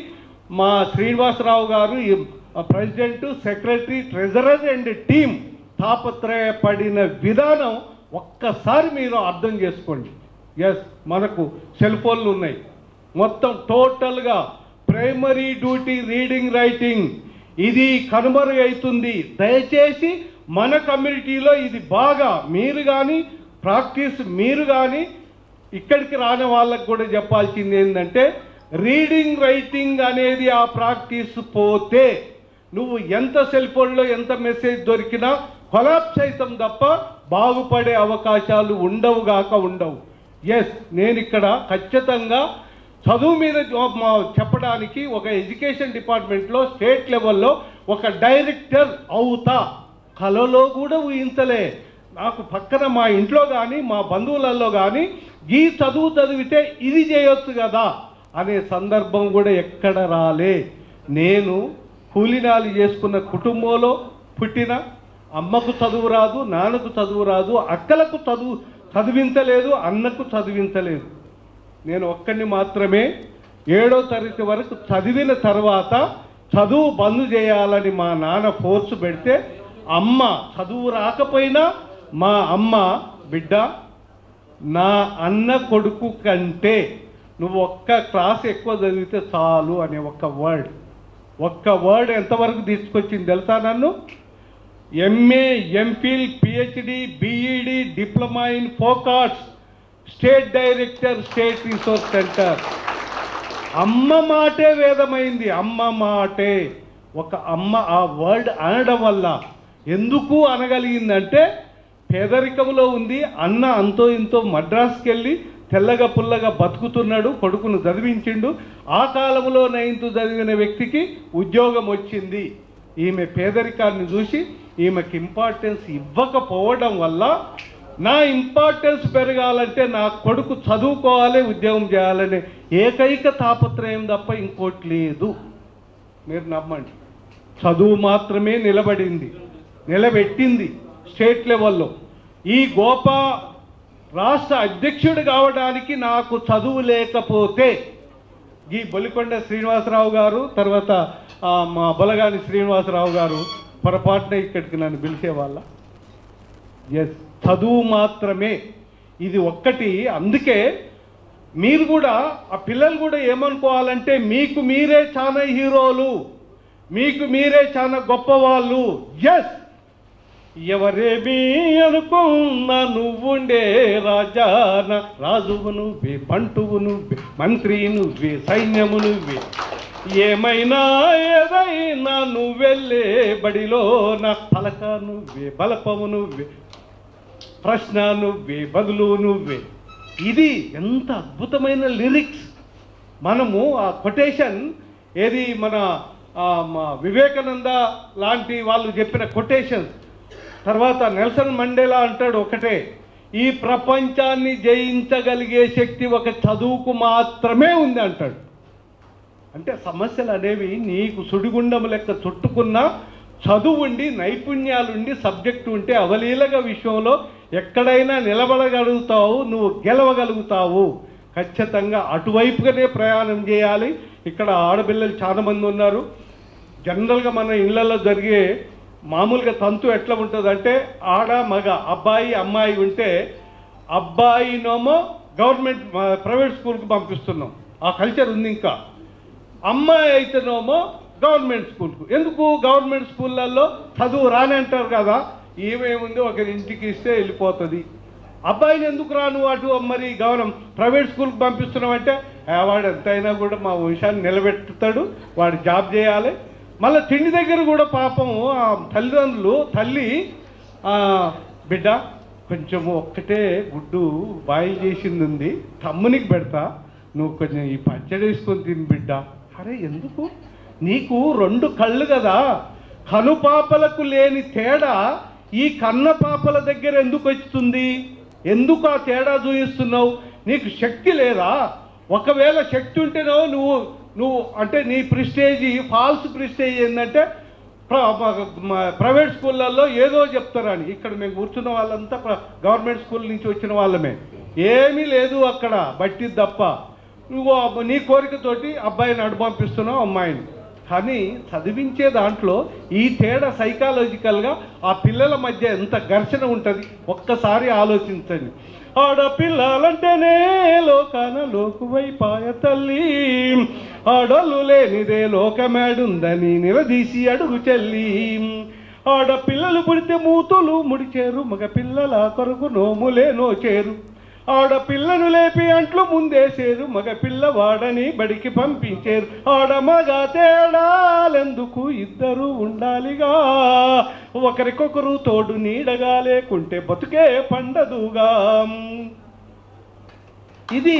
మా Srinivasarao garu president, secretary, treasurer and team తాపత్రయపడిన విధానం ఒక్కసారి మీరు అర్థం చేసుకోండి. ఎస్, మనకు సెల్ ఫోన్లు ఉన్నాయి. మొత్తం టోటల్గా ప్రైమరీ డ్యూటీ రీడింగ్ రైటింగ్ ఇది కనుమరుగవుతుంది. దయచేసి మన కమ్యూనిటీలో ఇది బాగా మీరు కానీ ప్రాక్టీస్ మీరు కానీ ఇక్కడికి రాని వాళ్ళకు కూడా చెప్పాల్సింది ఏంటంటే, రీడింగ్ రైటింగ్ అనేది ఆ ప్రాక్టీస్ పోతే నువ్వు ఎంత సెల్ ఫోన్లో ఎంత మెసేజ్ దొరికినా కొలాప్స్ అవుతాం తప్ప బాగుపడే అవకాశాలు ఉండవు. ఎస్, నేను ఇక్కడ ఖచ్చితంగా చదువు మీద చెప్పడానికి ఒక ఎడ్యుకేషన్ డిపార్ట్మెంట్లో స్టేట్ లెవెల్లో ఒక డైరెక్టర్ అవుతా కలలో కూడా ఊహించలే. నాకు పక్కన మా ఇంట్లో కానీ మా బంధువులలో కానీ ఈ చదువు చదివితే ఇది చేయొచ్చు కదా అనే సందర్భం కూడా ఎక్కడ రాలే. నేను కూలినాలు చేసుకున్న కుటుంబంలో పుట్టిన, అమ్మకు చదువు రాదు, నాన్నకు చదువు రాదు, అక్కలకు చదివించలేదు, అన్నకు చదివించలేదు. నేను ఒక్కడిని మాత్రమే 7వ తరగతి వరకు చదివిన తర్వాత చదువు బంద్ చేయాలని మా నాన్న ఫోర్స్ పెడితే, అమ్మ చదువు రాకపోయినా మా అమ్మ, బిడ్డ నా అన్న కొడుకు కంటే నువ్వు ఒక్క క్లాస్ ఎక్కువ చదివితే చాలు అనే ఒక్క వర్డ్ ఎంతవరకు తీసుకొచ్చింది తెలుసా? నన్ను MA, MPhil, PhD, BEd, diploma in folk arts, state director, state resource centre. అమ్మ మాటే వేదమైంది. అమ్మ మాటే. ఒక అమ్మ ఆ వర్డ్ అనడం వల్ల ఎందుకు అనగలిగిందంటే, పేదరికంలో ఉంది, అన్న అంతో ఇంతో మద్రాసుకి వెళ్ళి తెల్లగా పుల్లగా బతుకుతున్నాడు, కొడుకును చదివించిండు. ఆ కాలంలో 9th చదివిన వ్యక్తికి ఉద్యోగం వచ్చింది. ఈమె పేదరికాన్ని చూసి ఈమెకి ఇంపార్టెన్స్ ఇవ్వకపోవడం వల్ల, నా ఇంపార్టెన్స్ పెరగాలంటే నా కొడుకు చదువుకోవాలి, ఉద్యోగం చేయాలనే ఏకైక తాపత్రయం తప్ప ఇంకోటి లేదు. మీరు నమ్మండి, చదువు మాత్రమే నిలబెట్టింది స్టేట్ లెవెల్లో. ఈ గోపా రాష్ట్ర అధ్యక్షుడు కావడానికి నాకు చదువు లేకపోతే, ఈ బొలికొండ శ్రీనివాసరావు గారు, తర్వాత మా బొలగాని శ్రీనివాసరావు గారు పొరపాటున ఇక్కడికి నన్ను పిలిచేవాళ్ళ. ఎస్, చదువు మాత్రమే. ఇది ఒక్కటి. అందుకే మీరు కూడా, ఆ పిల్లలు కూడా ఏమనుకోవాలంటే, మీకు మీరే చాలా హీరోలు, మీకు మీరే చాలా గొప్పవాళ్ళు. ఎస్, ఎవరేమీ అనుకున్నా నువ్వుండే రాజాన, రాజువు నువ్వే, బంటువు నువ్వే, మంత్రి నువ్వే, సైన్యము నువ్వే, ఏమైనా ఏదైనా నువ్వెళ్ళే బడిలో నా పలక నువ్వే, బలపము నువ్వే, ప్రశ్న నువ్వే, బదులు నువ్వే. ఇది ఎంత అద్భుతమైన లిరిక్స్. మనము ఆ కొటేషన్ ఏది మన వివేకానంద లాంటి వాళ్ళు చెప్పిన కొటేషన్స్. తర్వాత నెల్సన్ మండేలా అంటాడు ఒకటే, ఈ ప్రపంచాన్ని జయించగలిగే శక్తి ఒక చదువుకు మాత్రమే ఉంది అంటాడు. అంటే సమస్యలు అనేవి నీకు సుడిగుండం లెక్క చుట్టుకున్న చదువు ఉండి, నైపుణ్యాలుండి, సబ్జెక్టు ఉంటే అవలీలగా విషయంలో ఎక్కడైనా నిలబడగలుగుతావు, నువ్వు గెలవగలుగుతావు. ఖచ్చితంగా అటువైపుగానే ప్రయాణం చేయాలి. ఇక్కడ ఆడపిల్లలు చాలామంది ఉన్నారు. జనరల్గా మన ఇళ్లలో జరిగే మామూలుగా తంతు ఎట్లా ఉంటుందంటే, ఆడ మగ, అబ్బాయి అమ్మాయి ఉంటే అబ్బాయినేమో గవర్నమెంట్ ప్రైవేట్ స్కూల్కి పంపిస్తున్నాం, ఆ కల్చర్ ఉంది. ఇంకా అమ్మాయి అయితేనేమో గవర్నమెంట్ స్కూల్కు. ఎందుకు? గవర్నమెంట్ స్కూళ్ళల్లో చదువు రాని అంటారు కదా, ఏమేముంది ఒకరి ఇంటికి ఇస్తే వెళ్ళిపోతుంది. అబ్బాయిని ఎందుకు రాను అటు మరి ప్రైవేట్ స్కూల్కి పంపిస్తున్నామంటే, వాడు ఎంతైనా కూడా మా వంశాన్ని నిలబెట్టుతాడు, వాడు జాబ్ చేయాలి. మళ్ళీ తిండి దగ్గర కూడా పాపం ఆ తల్లిదండ్రులు, తల్లి బిడ్డ కొంచెము ఒక్కటే గుడ్డు బాయిల్ చేసింది ఉంది, తమ్మునికి పెడతా, నువ్వు కొంచెం ఈ పచ్చడి వేసుకొని తిని బిడ్డ. అరే ఎందుకు? నీకు 2 కళ్ళు కదా, కనుపాపలకు లేని తేడా ఈ కన్న పాపల దగ్గర ఎందుకు వస్తుంది? ఎందుకు ఆ తేడా చూపిస్తున్నావు? నీకు శక్తి లేదా? ఒకవేళ శక్తి ఉంటేనో నువ్వు అంటే నీ ప్రిస్టేజీ, ఫాల్స్ ప్రిస్టేజ్ ఏంటంటే ప్రైవేట్ స్కూళ్ళల్లో ఏదో చెప్తారని. ఇక్కడ మేము కూర్చున్న వాళ్ళంతా గవర్నమెంట్ స్కూల్ నుంచి వచ్చిన వాళ్ళమే. ఏమీ లేదు అక్కడ, బట్టి తప్ప. నువ్వు నీ కోరికతోటి అబ్బాయిని అడు పంపిస్తున్నావు, అమ్మాయిని. కానీ చదివించే దాంట్లో ఈ తేడా సైకాలజికల్గా ఆ పిల్లల మధ్య ఎంత ఘర్షణ ఉంటుంది ఒక్కసారి ఆలోచించండి. ఆడపిల్లలంటేనే లోకాన లోకువైపాయ తల్లి, ఆడోళ్ళు లేనిదే లోకమేడుందని నిలదీసి అడుగు చెల్లి. ఆడపిల్లలు పుడితే మూతులు ముడిచేరు, మగ పిల్లల కొరకు నోములే నోచేరు. ఆడపిల్లను లేపి అంట్లు ముందేసేరు, మగ పిల్లవాడని బడికి పంపించేరు. ఆడమగ తేడాలెందుకు ఇద్దరు ఉండాలిగా, ఒకరికొకరు తోడు నీడగా లేకుంటే బతుకే పండదుగా. ఇది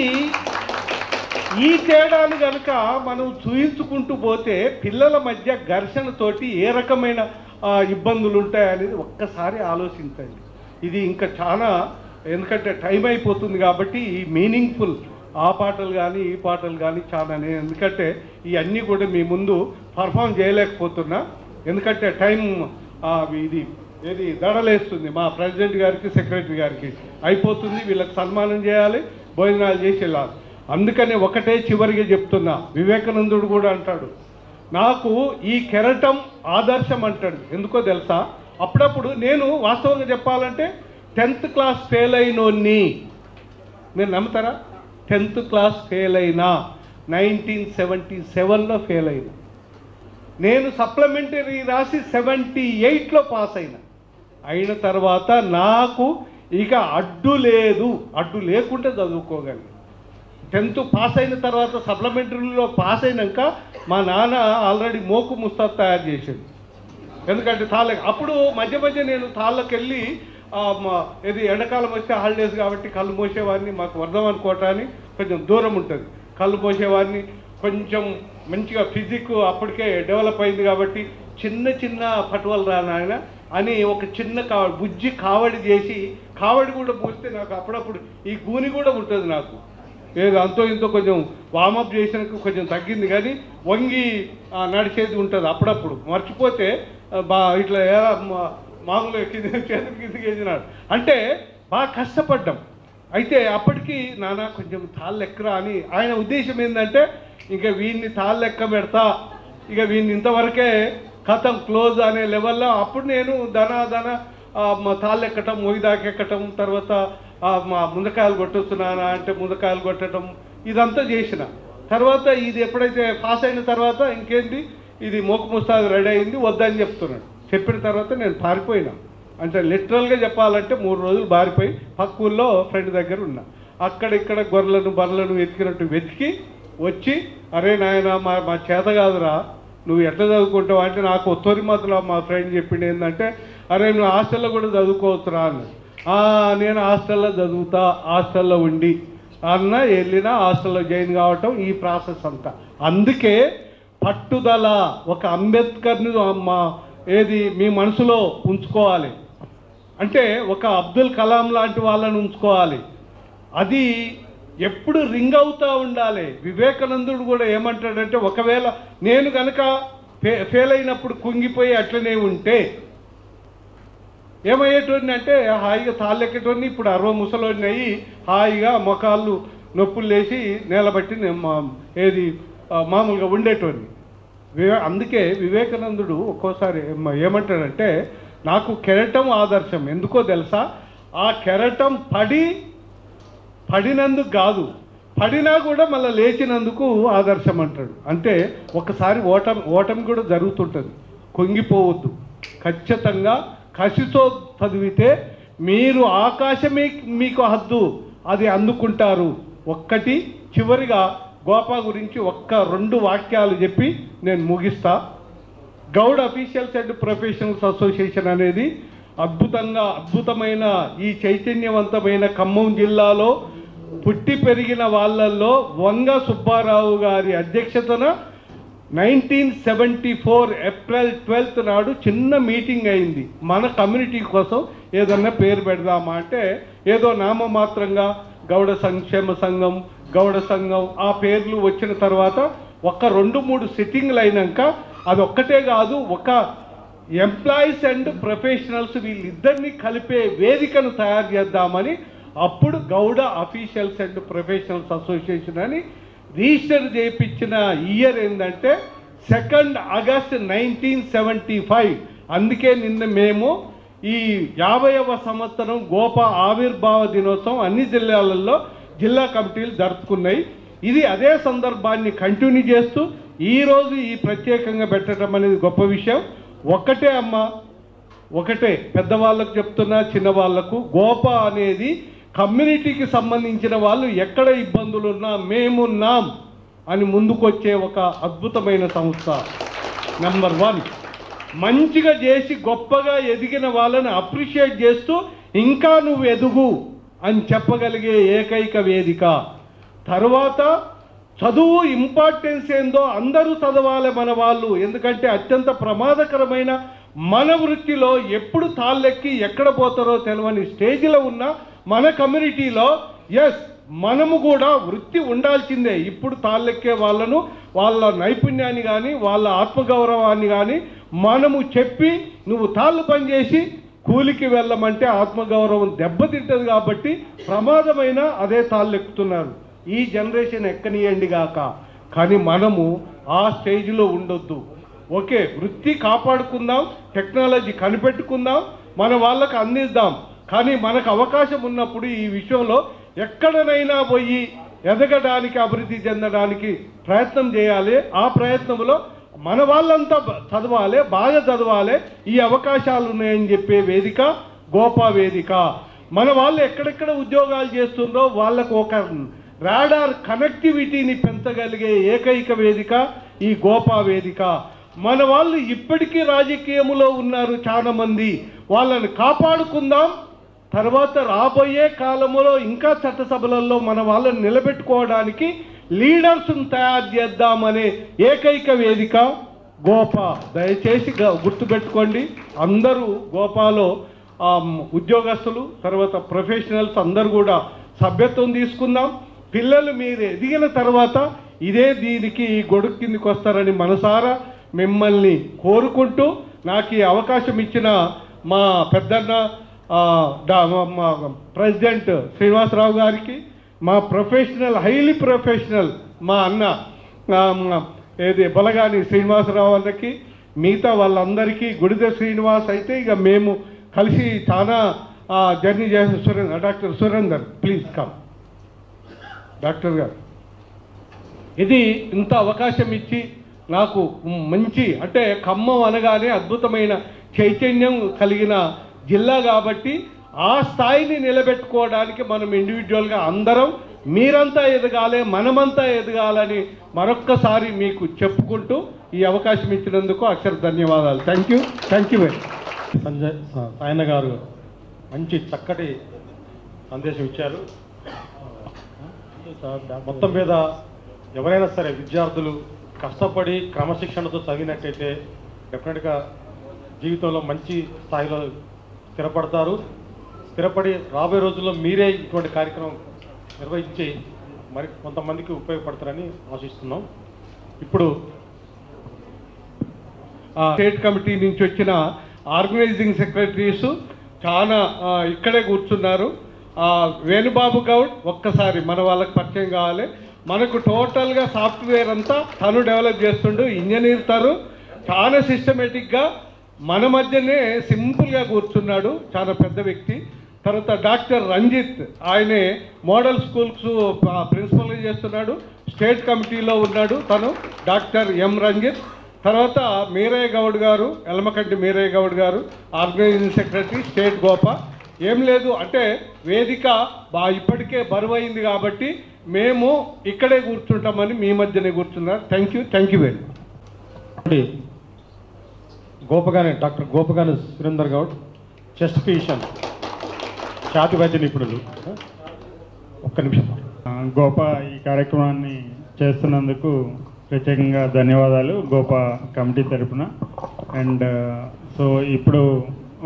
ఈ తేడాలు కనుక మనం చూయించుకుంటూ పోతే పిల్లల మధ్య ఘర్షణతోటి ఏ రకమైన ఇబ్బందులు ఉంటాయనేది ఒక్కసారి ఆలోచించండి. ఇది ఇంకా చాలా, ఎందుకంటే టైం అయిపోతుంది కాబట్టి ఈ మీనింగ్ఫుల్ ఆ పాటలు కానీ ఈ పాటలు కానీ చాలా, నేను ఎందుకంటే ఇవన్నీ కూడా మీ ముందు పర్ఫామ్ చేయలేకపోతున్నా, ఎందుకంటే టైం ఇది ఏది దడలేస్తుంది. మా ప్రెసిడెంట్ గారికి సెక్రటరీ గారికి అయిపోతుంది, వీళ్ళకి సన్మానం చేయాలి, భోజనాలు చేసి వెళ్ళాలి. అందుకని ఒకటే చివరిగా చెప్తున్నా, వివేకానందుడు కూడా అంటాడు, నాకు ఈ కెరటం ఆదర్శం అంటాడు. ఎందుకో తెలుసా, అప్పుడప్పుడు నేను వాస్తవంగా చెప్పాలంటే 10th క్లాస్ ఫెయిల్ అయినోన్ని, మీరు నమ్ముతారా? 10th క్లాస్ ఫెయిల్ అయినా 1977లో ఫెయిల్ అయినా, నేను సప్లిమెంటరీ రాసి 78లో పాస్ అయిన తర్వాత నాకు ఇక అడ్డు లేదు, అడ్డు లేకుంటే చదువుకోగలను. 10th పాస్ అయిన తర్వాత సప్లిమెంటరీలో పాస్ అయినాక మా నాన్న ఆల్రెడీ మోకు ముస్తాబ్ తయారు చేసాడు. ఎందుకంటే అప్పుడు మధ్య మధ్య నేను తాళ్ళకి వెళ్ళి ఇది ఎండాకాలం వస్తే హాలిడేస్ కాబట్టి కళ్ళు మోసేవాడిని, మాకు వర్ధమాన్ కోట అని కొంచెం దూరం ఉంటుంది, కళ్ళు మోసేవాడిని. కొంచెం మంచిగా ఫిజిక్ అప్పటికే డెవలప్ అయింది కాబట్టి చిన్న చిన్న పటువలు రానాయన అని ఒక చిన్న బుజ్జి కావడి చేసి, కావడి కూడా పోస్తే నాకు అప్పుడప్పుడు ఈ గూని కూడా ఉంటుంది నాకు, ఏదో అంతో ఇంతో కొంచెం వామప్ చేసినాక కొంచెం తగ్గింది, కానీ వంగి నడిచేది ఉంటుంది అప్పుడప్పుడు. మర్చిపోతే ఇట్లా మామూలుగా చేతులు కిందకి వేసినాడు అంటే బాగా కష్టపడ్డాం. అయితే అప్పటికి నాన్న కొంచెం తాళ్ళు ఎక్కరా అని, ఆయన ఉద్దేశం ఏంటంటే ఇంకా వీడిని తాళ్ళు ఎక్క పెడతా, ఇక వీడిని ఇంతవరకే కథం క్లోజ్ అనే లెవెల్లో. అప్పుడు నేను తాళ్ళు ఎక్కటం, మొయిదాకెక్కటం, తర్వాత మా ముందకాయలు కొట్టొస్తున్నానా అంటే ముందకాయలు కొట్టడం, ఇదంతా చేసిన తర్వాత ఇది ఎప్పుడైతే పాస్ అయిన తర్వాత ఇంకేంటి ఇది మోకు ముస్తాదు రెడీ అయింది వద్దని చెప్తున్నాడు. చెప్పిన తర్వాత నేను పారిపోయినా, అంటే లిటరల్గా చెప్పాలంటే 3 రోజులు పారిపోయి పక్క ఊళ్ళో ఫ్రెండ్ దగ్గర ఉన్నా. అక్కడ ఇక్కడ గొర్రెలను బర్రెలను వెతికినట్టు వెతికి వచ్చి, అరే నాయన మా చేత కాదురా, నువ్వు ఎట్లా చదువుకుంటావు అంటే, నాకు తొలి మాత్రం మా ఫ్రెండ్ చెప్పింది ఏంటంటే, అరే నువ్వు హాస్టల్లో కూడా చదువుకోవచ్చురా అని. నేను హాస్టల్లో చదువుతా, హాస్టల్లో ఉండి వెళ్ళినా హాస్టల్లో జాయిన్ కావటం ఈ ప్రాసెస్ అంతా. అందుకే పట్టుదల, ఒక అంబేద్కర్ని మీ మనసులో ఉంచుకోవాలి, అంటే ఒక అబ్దుల్ కలాం లాంటి వాళ్ళని ఉంచుకోవాలి, అది ఎప్పుడు రింగ్ అవుతూ ఉండాలి. వివేకానందుడు కూడా ఏమంటాడంటే, ఒకవేళ నేను కనుక ఫెయిల్ అయినప్పుడు కుంగిపోయి అట్లనే ఉంటే ఏమయ్యేటోడిని అంటే, హాయిగా తాళ్ళెక్కేటోడిని, ఇప్పుడు 60 ముసలోడిని అయ్యి హాయిగా మొకాళ్ళు నొప్పులు లేచి నేలబట్టి మామూలుగా ఉండేటోడిని. అందుకే వివేకానందుడు ఒక్కోసారి ఏమంటాడంటే, నాకు కెరటం ఆదర్శం. ఎందుకో తెలుసా, ఆ కెరటం పడినందుకు కాదు, పడినా కూడా మళ్ళీ లేచినందుకు ఆదర్శం అంటాడు. అంటే ఒకసారి ఓటమి కూడా జరుగుతుంటుంది, కుంగిపోవద్దు. ఖచ్చితంగా కసితో చదివితే మీరు ఆకాశమే మీకు హద్దు, అది అందుకుంటారు. ఒక్కటి చివరిగా గోపా గురించి 2 వాక్యాలు చెప్పి నేను ముగిస్తా. Goud officials and professionals association అనేది అద్భుతమైన ఈ చైతన్యవంతమైన ఖమ్మం జిల్లాలో పుట్టి పెరిగిన వాళ్ళల్లో వంగ సుబ్బారావు గారి అధ్యక్షతన 1974 ఏప్రిల్ 12 నాడు చిన్న మీటింగ్ అయింది. మన కమ్యూనిటీ కోసం ఏదన్నా పేరు పెడదామా అంటే, ఏదో నామమాత్రంగా గౌడ సంక్షేమ సంఘం, గౌడ సంఘం ఆ పేర్లు వచ్చిన తర్వాత 2-3 సిట్టింగ్లు అయినాక అది ఒక్కటే కాదు, ఒక ఎంప్లాయీస్ అండ్ ప్రొఫెషనల్స్ వీళ్ళిద్దరినీ కలిపే వేదికను తయారు చేద్దామని అప్పుడు Gowda officials and professionals association అని రిజిస్టర్ చేయించిన ఇయర్ ఏంటంటే 2 ఆగస్ట్ 1975. అందుకే నిన్న మేము ఈ 50వ సంవత్సరం గోప ఆవిర్భావ దినోత్సవం అన్ని జిల్లాలలో జిల్లా కమిటీలు జరుపుకున్నాయి. ఇది అదే సందర్భాన్ని కంటిన్యూ చేస్తూ ఈరోజు ఈ ప్రత్యేకంగా పెట్టడం అనేది గొప్ప విషయం. ఒక్కటే అమ్మ, ఒకటే పెద్దవాళ్ళకు చెప్తున్నా, చిన్నవాళ్లకు, గోప అనేది కమ్యూనిటీకి సంబంధించిన వాళ్ళు ఎక్కడ ఇబ్బందులున్నా మేమున్నాం అని ముందుకొచ్చే ఒక అద్భుతమైన సంస్థ. నెంబర్ 1, మంచిగా చేసి గొప్పగా ఎదిగిన వాళ్ళని అప్రిషియేట్ చేస్తూ ఇంకా నువ్వు ఎదుగు అని చెప్పగలిగే ఏకైక వేదిక. తర్వాత చదువు ఇంపార్టెన్స్ ఏందో అందరూ చదవాలి మన వాళ్ళు. ఎందుకంటే అత్యంత ప్రమాదకరమైన మన వృత్తిలో ఎప్పుడు తాళ్ళెక్కి ఎక్కడ పోతారో తెలియని స్టేజ్లో ఉన్న మన కమ్యూనిటీలో మనము కూడా వృత్తి ఉండాల్సిందే. ఇప్పుడు తాళ్ళెక్కే వాళ్ళను, వాళ్ళ నైపుణ్యాన్ని కానీ వాళ్ళ ఆత్మగౌరవాన్ని కానీ మనము చెప్పి నువ్వు తాళ్ళు పనిచేసి కూలికి వెళ్ళమంటే ఆత్మగౌరవం దెబ్బతింటుంది. కాబట్టి ప్రమాదమైన అదే తాళ్ళెక్కుతున్నారు. ఈ జనరేషన్ ఎక్కనియండి గాక, కానీ మనము ఆ స్టేజ్లో ఉండొద్దు. ఓకే, వృత్తి కాపాడుకుందాం, టెక్నాలజీ కనిపెట్టుకుందాం, మన వాళ్ళకు అందిద్దాం. కానీ మనకు అవకాశం ఉన్నప్పుడు ఈ విషయంలో ఎక్కడనైనా పోయి ఎదగడానికి, అభివృద్ధి చెందడానికి ప్రయత్నం చేయాలి. ఆ ప్రయత్నంలో మన వాళ్ళంతా చదవాలి, బాగా చదవాలి. ఈ అవకాశాలు ఉన్నాయని చెప్పే వేదిక గోపా వేదిక. మన వాళ్ళు ఎక్కడెక్కడ ఉద్యోగాలు చేస్తుందో వాళ్ళకు ఒక రాడార్ కనెక్టివిటీని పెంచగలిగే ఏకైక వేదిక ఈ గోపా వేదిక. మన వాళ్ళు ఇప్పటికీ రాజకీయంలో ఉన్నారు చాలా మంది, వాళ్ళని కాపాడుకుందాం. తర్వాత రాబోయే కాలంలో ఇంకా చట్టసభలలో మన వాళ్ళని నిలబెట్టుకోవడానికి లీడర్స్ని తయారు చేద్దామనే ఏకైక వేదిక గోపా. దయచేసి గుర్తుపెట్టుకోండి, అందరూ గోపాలో ఉద్యోగస్తులు, తర్వాత ప్రొఫెషనల్స్ అందరూ కూడా సభ్యత్వం తీసుకుందాం. పిల్లలు మీరు ఎదిగిన తర్వాత ఇదే దీనికి ఈ గొడుగు కిందికి వస్తారని మనసారా మిమ్మల్ని కోరుకుంటూ, నాకు ఈ అవకాశం ఇచ్చిన మా పెద్దన్న మా ప్రెసిడెంట్ శ్రీనివాసరావు గారికి, మా ప్రొఫెషనల్ హైలీ ప్రొఫెషనల్ మా అన్న బలగాని శ్రీనివాసరావు అన్నకి, మిగతా వాళ్ళందరికీ, గుడిద శ్రీనివాస్ అయితే ఇక మేము కలిసి చాలా జర్నీ చేసిన doctor Surender, please come doctor గారు. ఇది ఇంత అవకాశం ఇచ్చి నాకు మంచి, అంటే ఖమ్మం అనగానే అద్భుతమైన చైతన్యం కలిగిన జిల్లా కాబట్టి ఆ స్థాయిని నిలబెట్టుకోవడానికి మనం ఇండివిజువల్గా అందరం మీరంతా ఎదగాలి, మనమంతా ఎదగాలని మరొక్కసారి మీకు చెప్పుకుంటూ ఈ అవకాశం ఇచ్చినందుకు అక్షర ధన్యవాదాలు. థ్యాంక్ యూ వెరీ సాయన్న గారు మంచి చక్కటి సందేశం ఇచ్చారు. మొత్తం మీద ఎవరైనా సరే విద్యార్థులు కష్టపడి క్రమశిక్షణతో చదివినట్టయితే డెఫినెట్గా జీవితంలో మంచి స్థాయిలో స్థిరపడతారు. స్థిరపడి రాబోయే రోజుల్లో మీరే ఇటువంటి కార్యక్రమం నిర్వహించి మరి కొంతమందికి ఉపయోగపడతారని ఆశిస్తున్నాం. ఇప్పుడు స్టేట్ కమిటీ నుంచి వచ్చిన ఆర్గనైజింగ్ సెక్రటరీస్ చాలా ఇక్కడే కూర్చున్నారు. వేణుబాబు గౌడ్ ఒక్కసారి మన వాళ్ళకి పరిచయం కావాలి. మనకు టోటల్గా సాఫ్ట్వేర్ అంతా తను డెవలప్ చేస్తుండు, ఇంజనీర్ తను చాలా సిస్టమేటిక్గా మన మధ్యనే సింపుల్గా కూర్చున్నాడు, చాలా పెద్ద వ్యక్తి. తర్వాత డాక్టర్ రంజిత్, ఆయనే మోడల్ స్కూల్స్ ప్రిన్సిపల్గా చేస్తున్నాడు, స్టేట్ కమిటీలో ఉన్నాడు తను, డాక్టర్ ఎం రంజిత్. తర్వాత మీరయ్య గౌడ్ గారు, ఎలమకంటి మీరయ్య గౌడ్ గారు, ఆర్గనైజింగ్ సెక్రటరీ స్టేట్ గోపా. ఏం లేదు అంటే వేదిక ఇప్పటికే బరువైంది కాబట్టి మేము ఇక్కడే కూర్చుంటామని మీ మధ్యనే కూర్చున్నారు. Thank you very much. Doctor Gopagani Surender Goud, chest physician, ఛాతి వైద్య నిపుణులు. ఒక్క నిమిషం. గోపా ఈ కార్యక్రమాన్ని చేస్తున్నందుకు ప్రత్యేకంగా ధన్యవాదాలు గోపా కమిటీ తరఫున. అండ్ సో ఇప్పుడు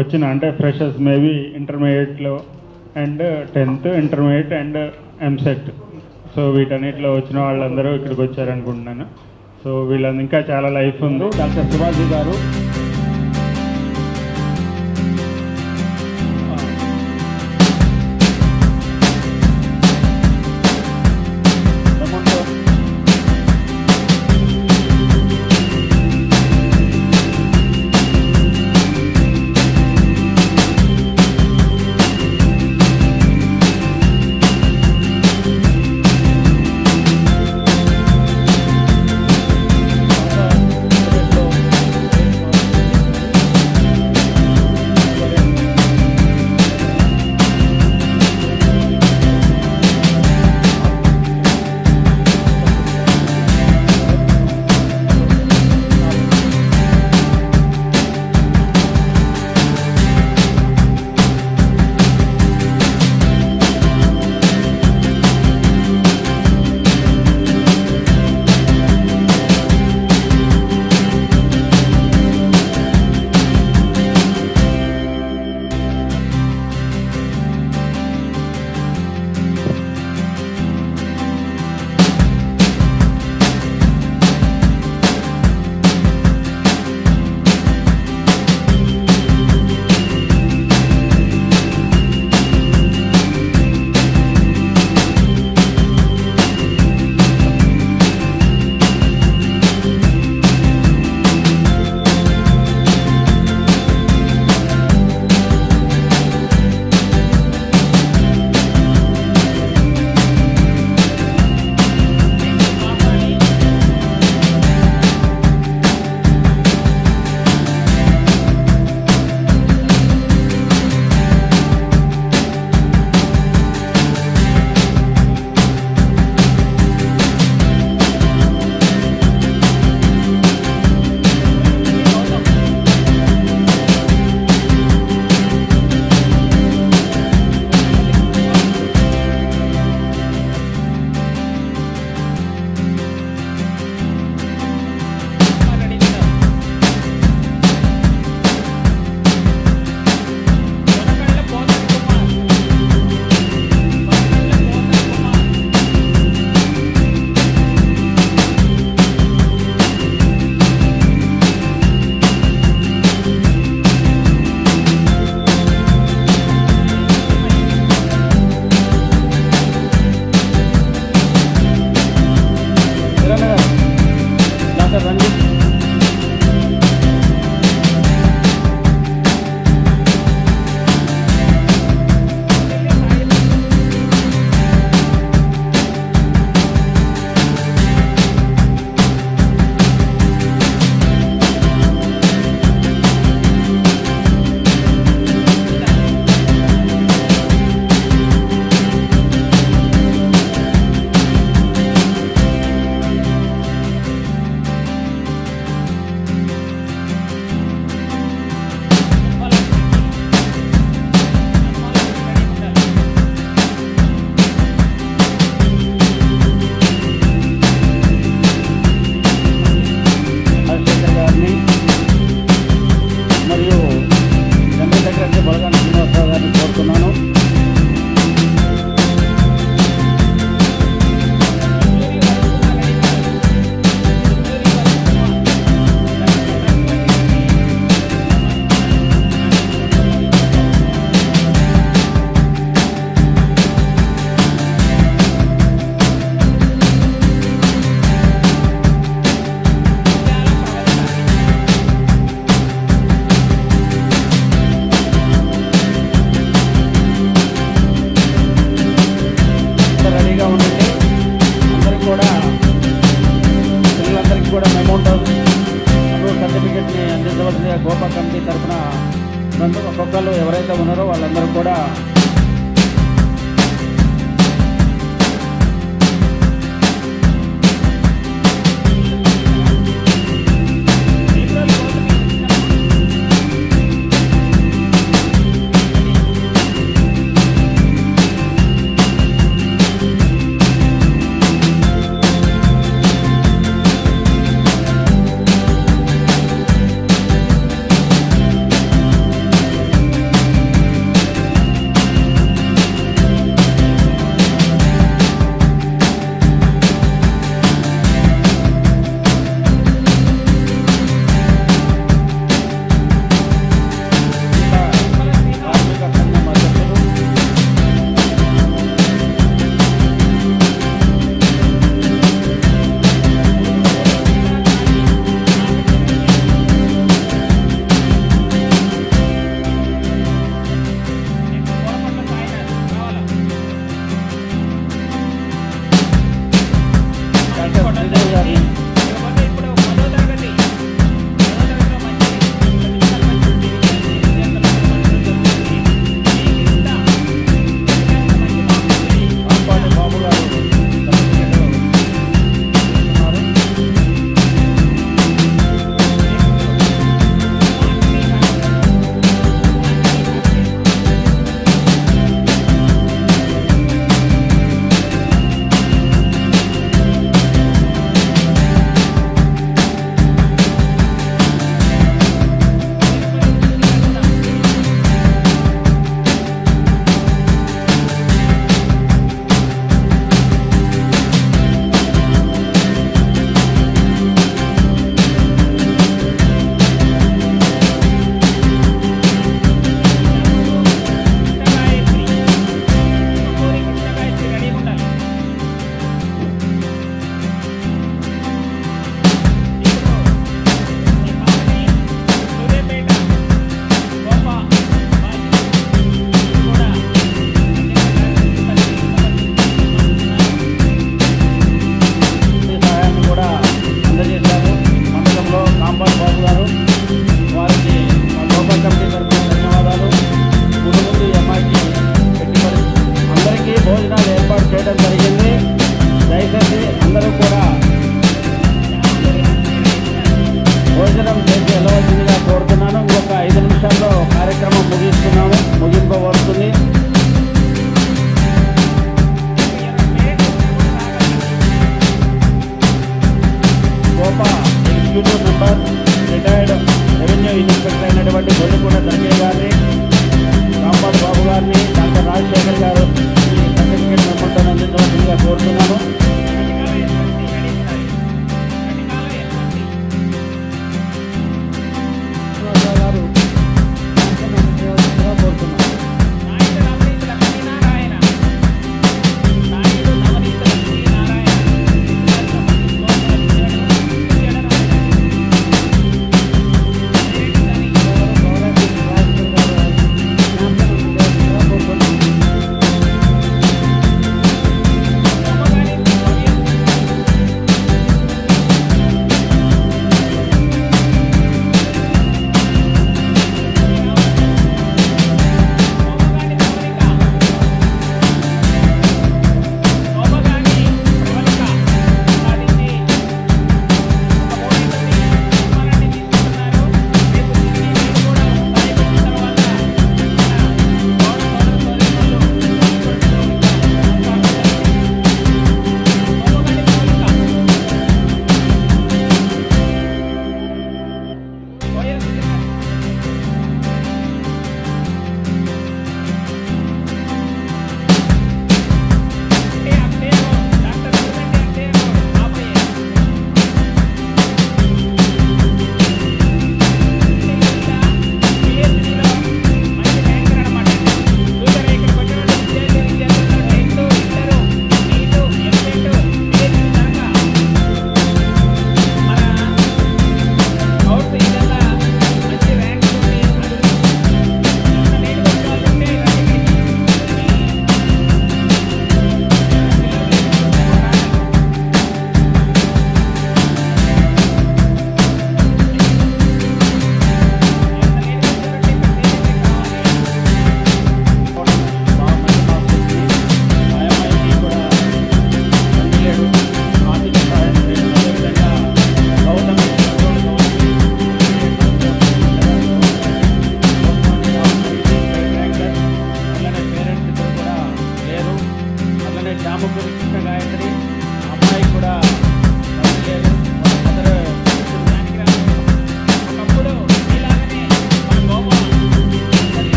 వచ్చిన అంటే ఫ్రెషర్స్ మేబీ ఇంటర్మీడియట్లో and 10th intermediate and EAMCET, so వీటన్నిటిలో వచ్చిన వాళ్ళందరూ ఇక్కడికి వచ్చారనుకుంటున్నాను. సో వీళ్ళందరూ ఇంకా చాలా లైఫ్ ఉంది. డాక్టర్ సుభాష్ గారు, రెడీగా ఉండండి. అందరికి కూడా పిల్లలందరికీ కూడా మెమోంటో సర్టిఫికెట్ని అందించవలసిందిగా గోపా కమిటీ తరఫున ఒక్కొక్కరు ఎవరైతే ఉన్నారో వాళ్ళందరూ కూడా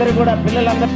అందరూ కూడా పిల్లలందరూ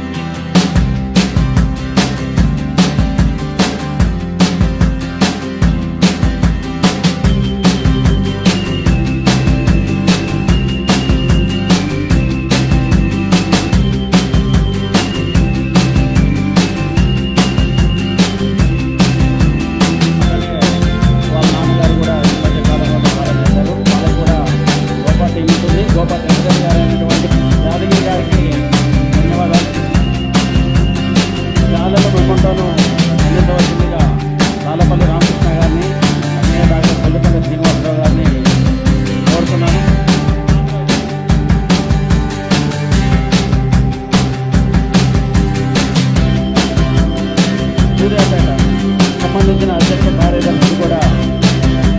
సంబంధించిన అధ్యక్ష కార్యదర్శులు కూడా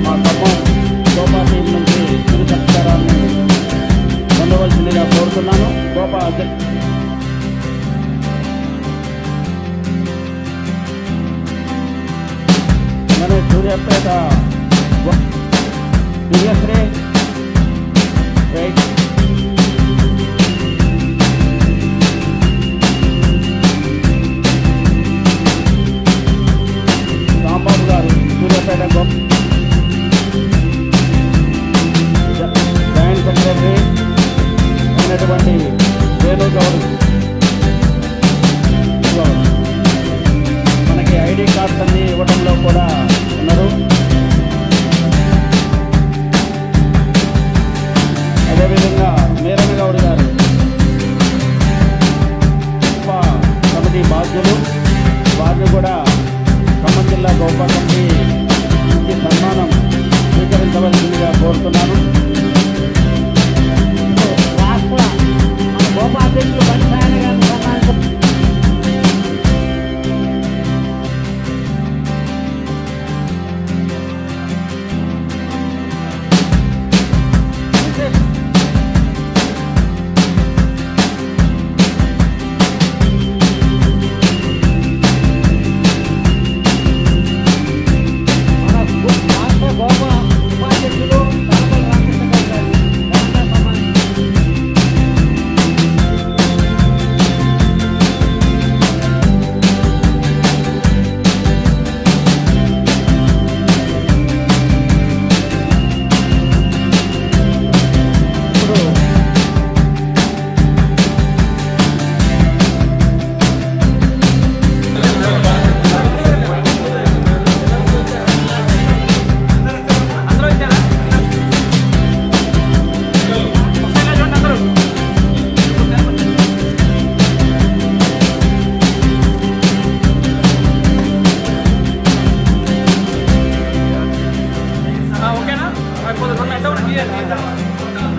మా ఖమ్మం గోపా టీం నుంచి చిరు సత్కారాన్ని పొందవలసిందిగా కోరుతున్నాను. గోపా అధ్యక్ష సూర్యాపేట దివ్యశ్రీ రాంబాబు గారు సూర్యాపేట జాయింట్ సెక్రటరీ అయినటువంటి వేణుగౌడ్ మనకి ఐడి కార్డ్స్ అన్ని ఇవ్వడంలో కూడా ఉన్నారు. అదేవిధంగా మీరన్న గౌడ్ గారు కమిటీ బాధ్యులు, వారిని కూడా ఖమ్మం జిల్లా గోపా కమిటీ నుంచి సన్మానం స్వీకరించవలసిందిగా కోరుతున్నాను. రాష్ట్ర గోపా అధ్యక్షులు బండి గారిని సన్మానించారు. ఓకేనా? 2 నిమిషాలు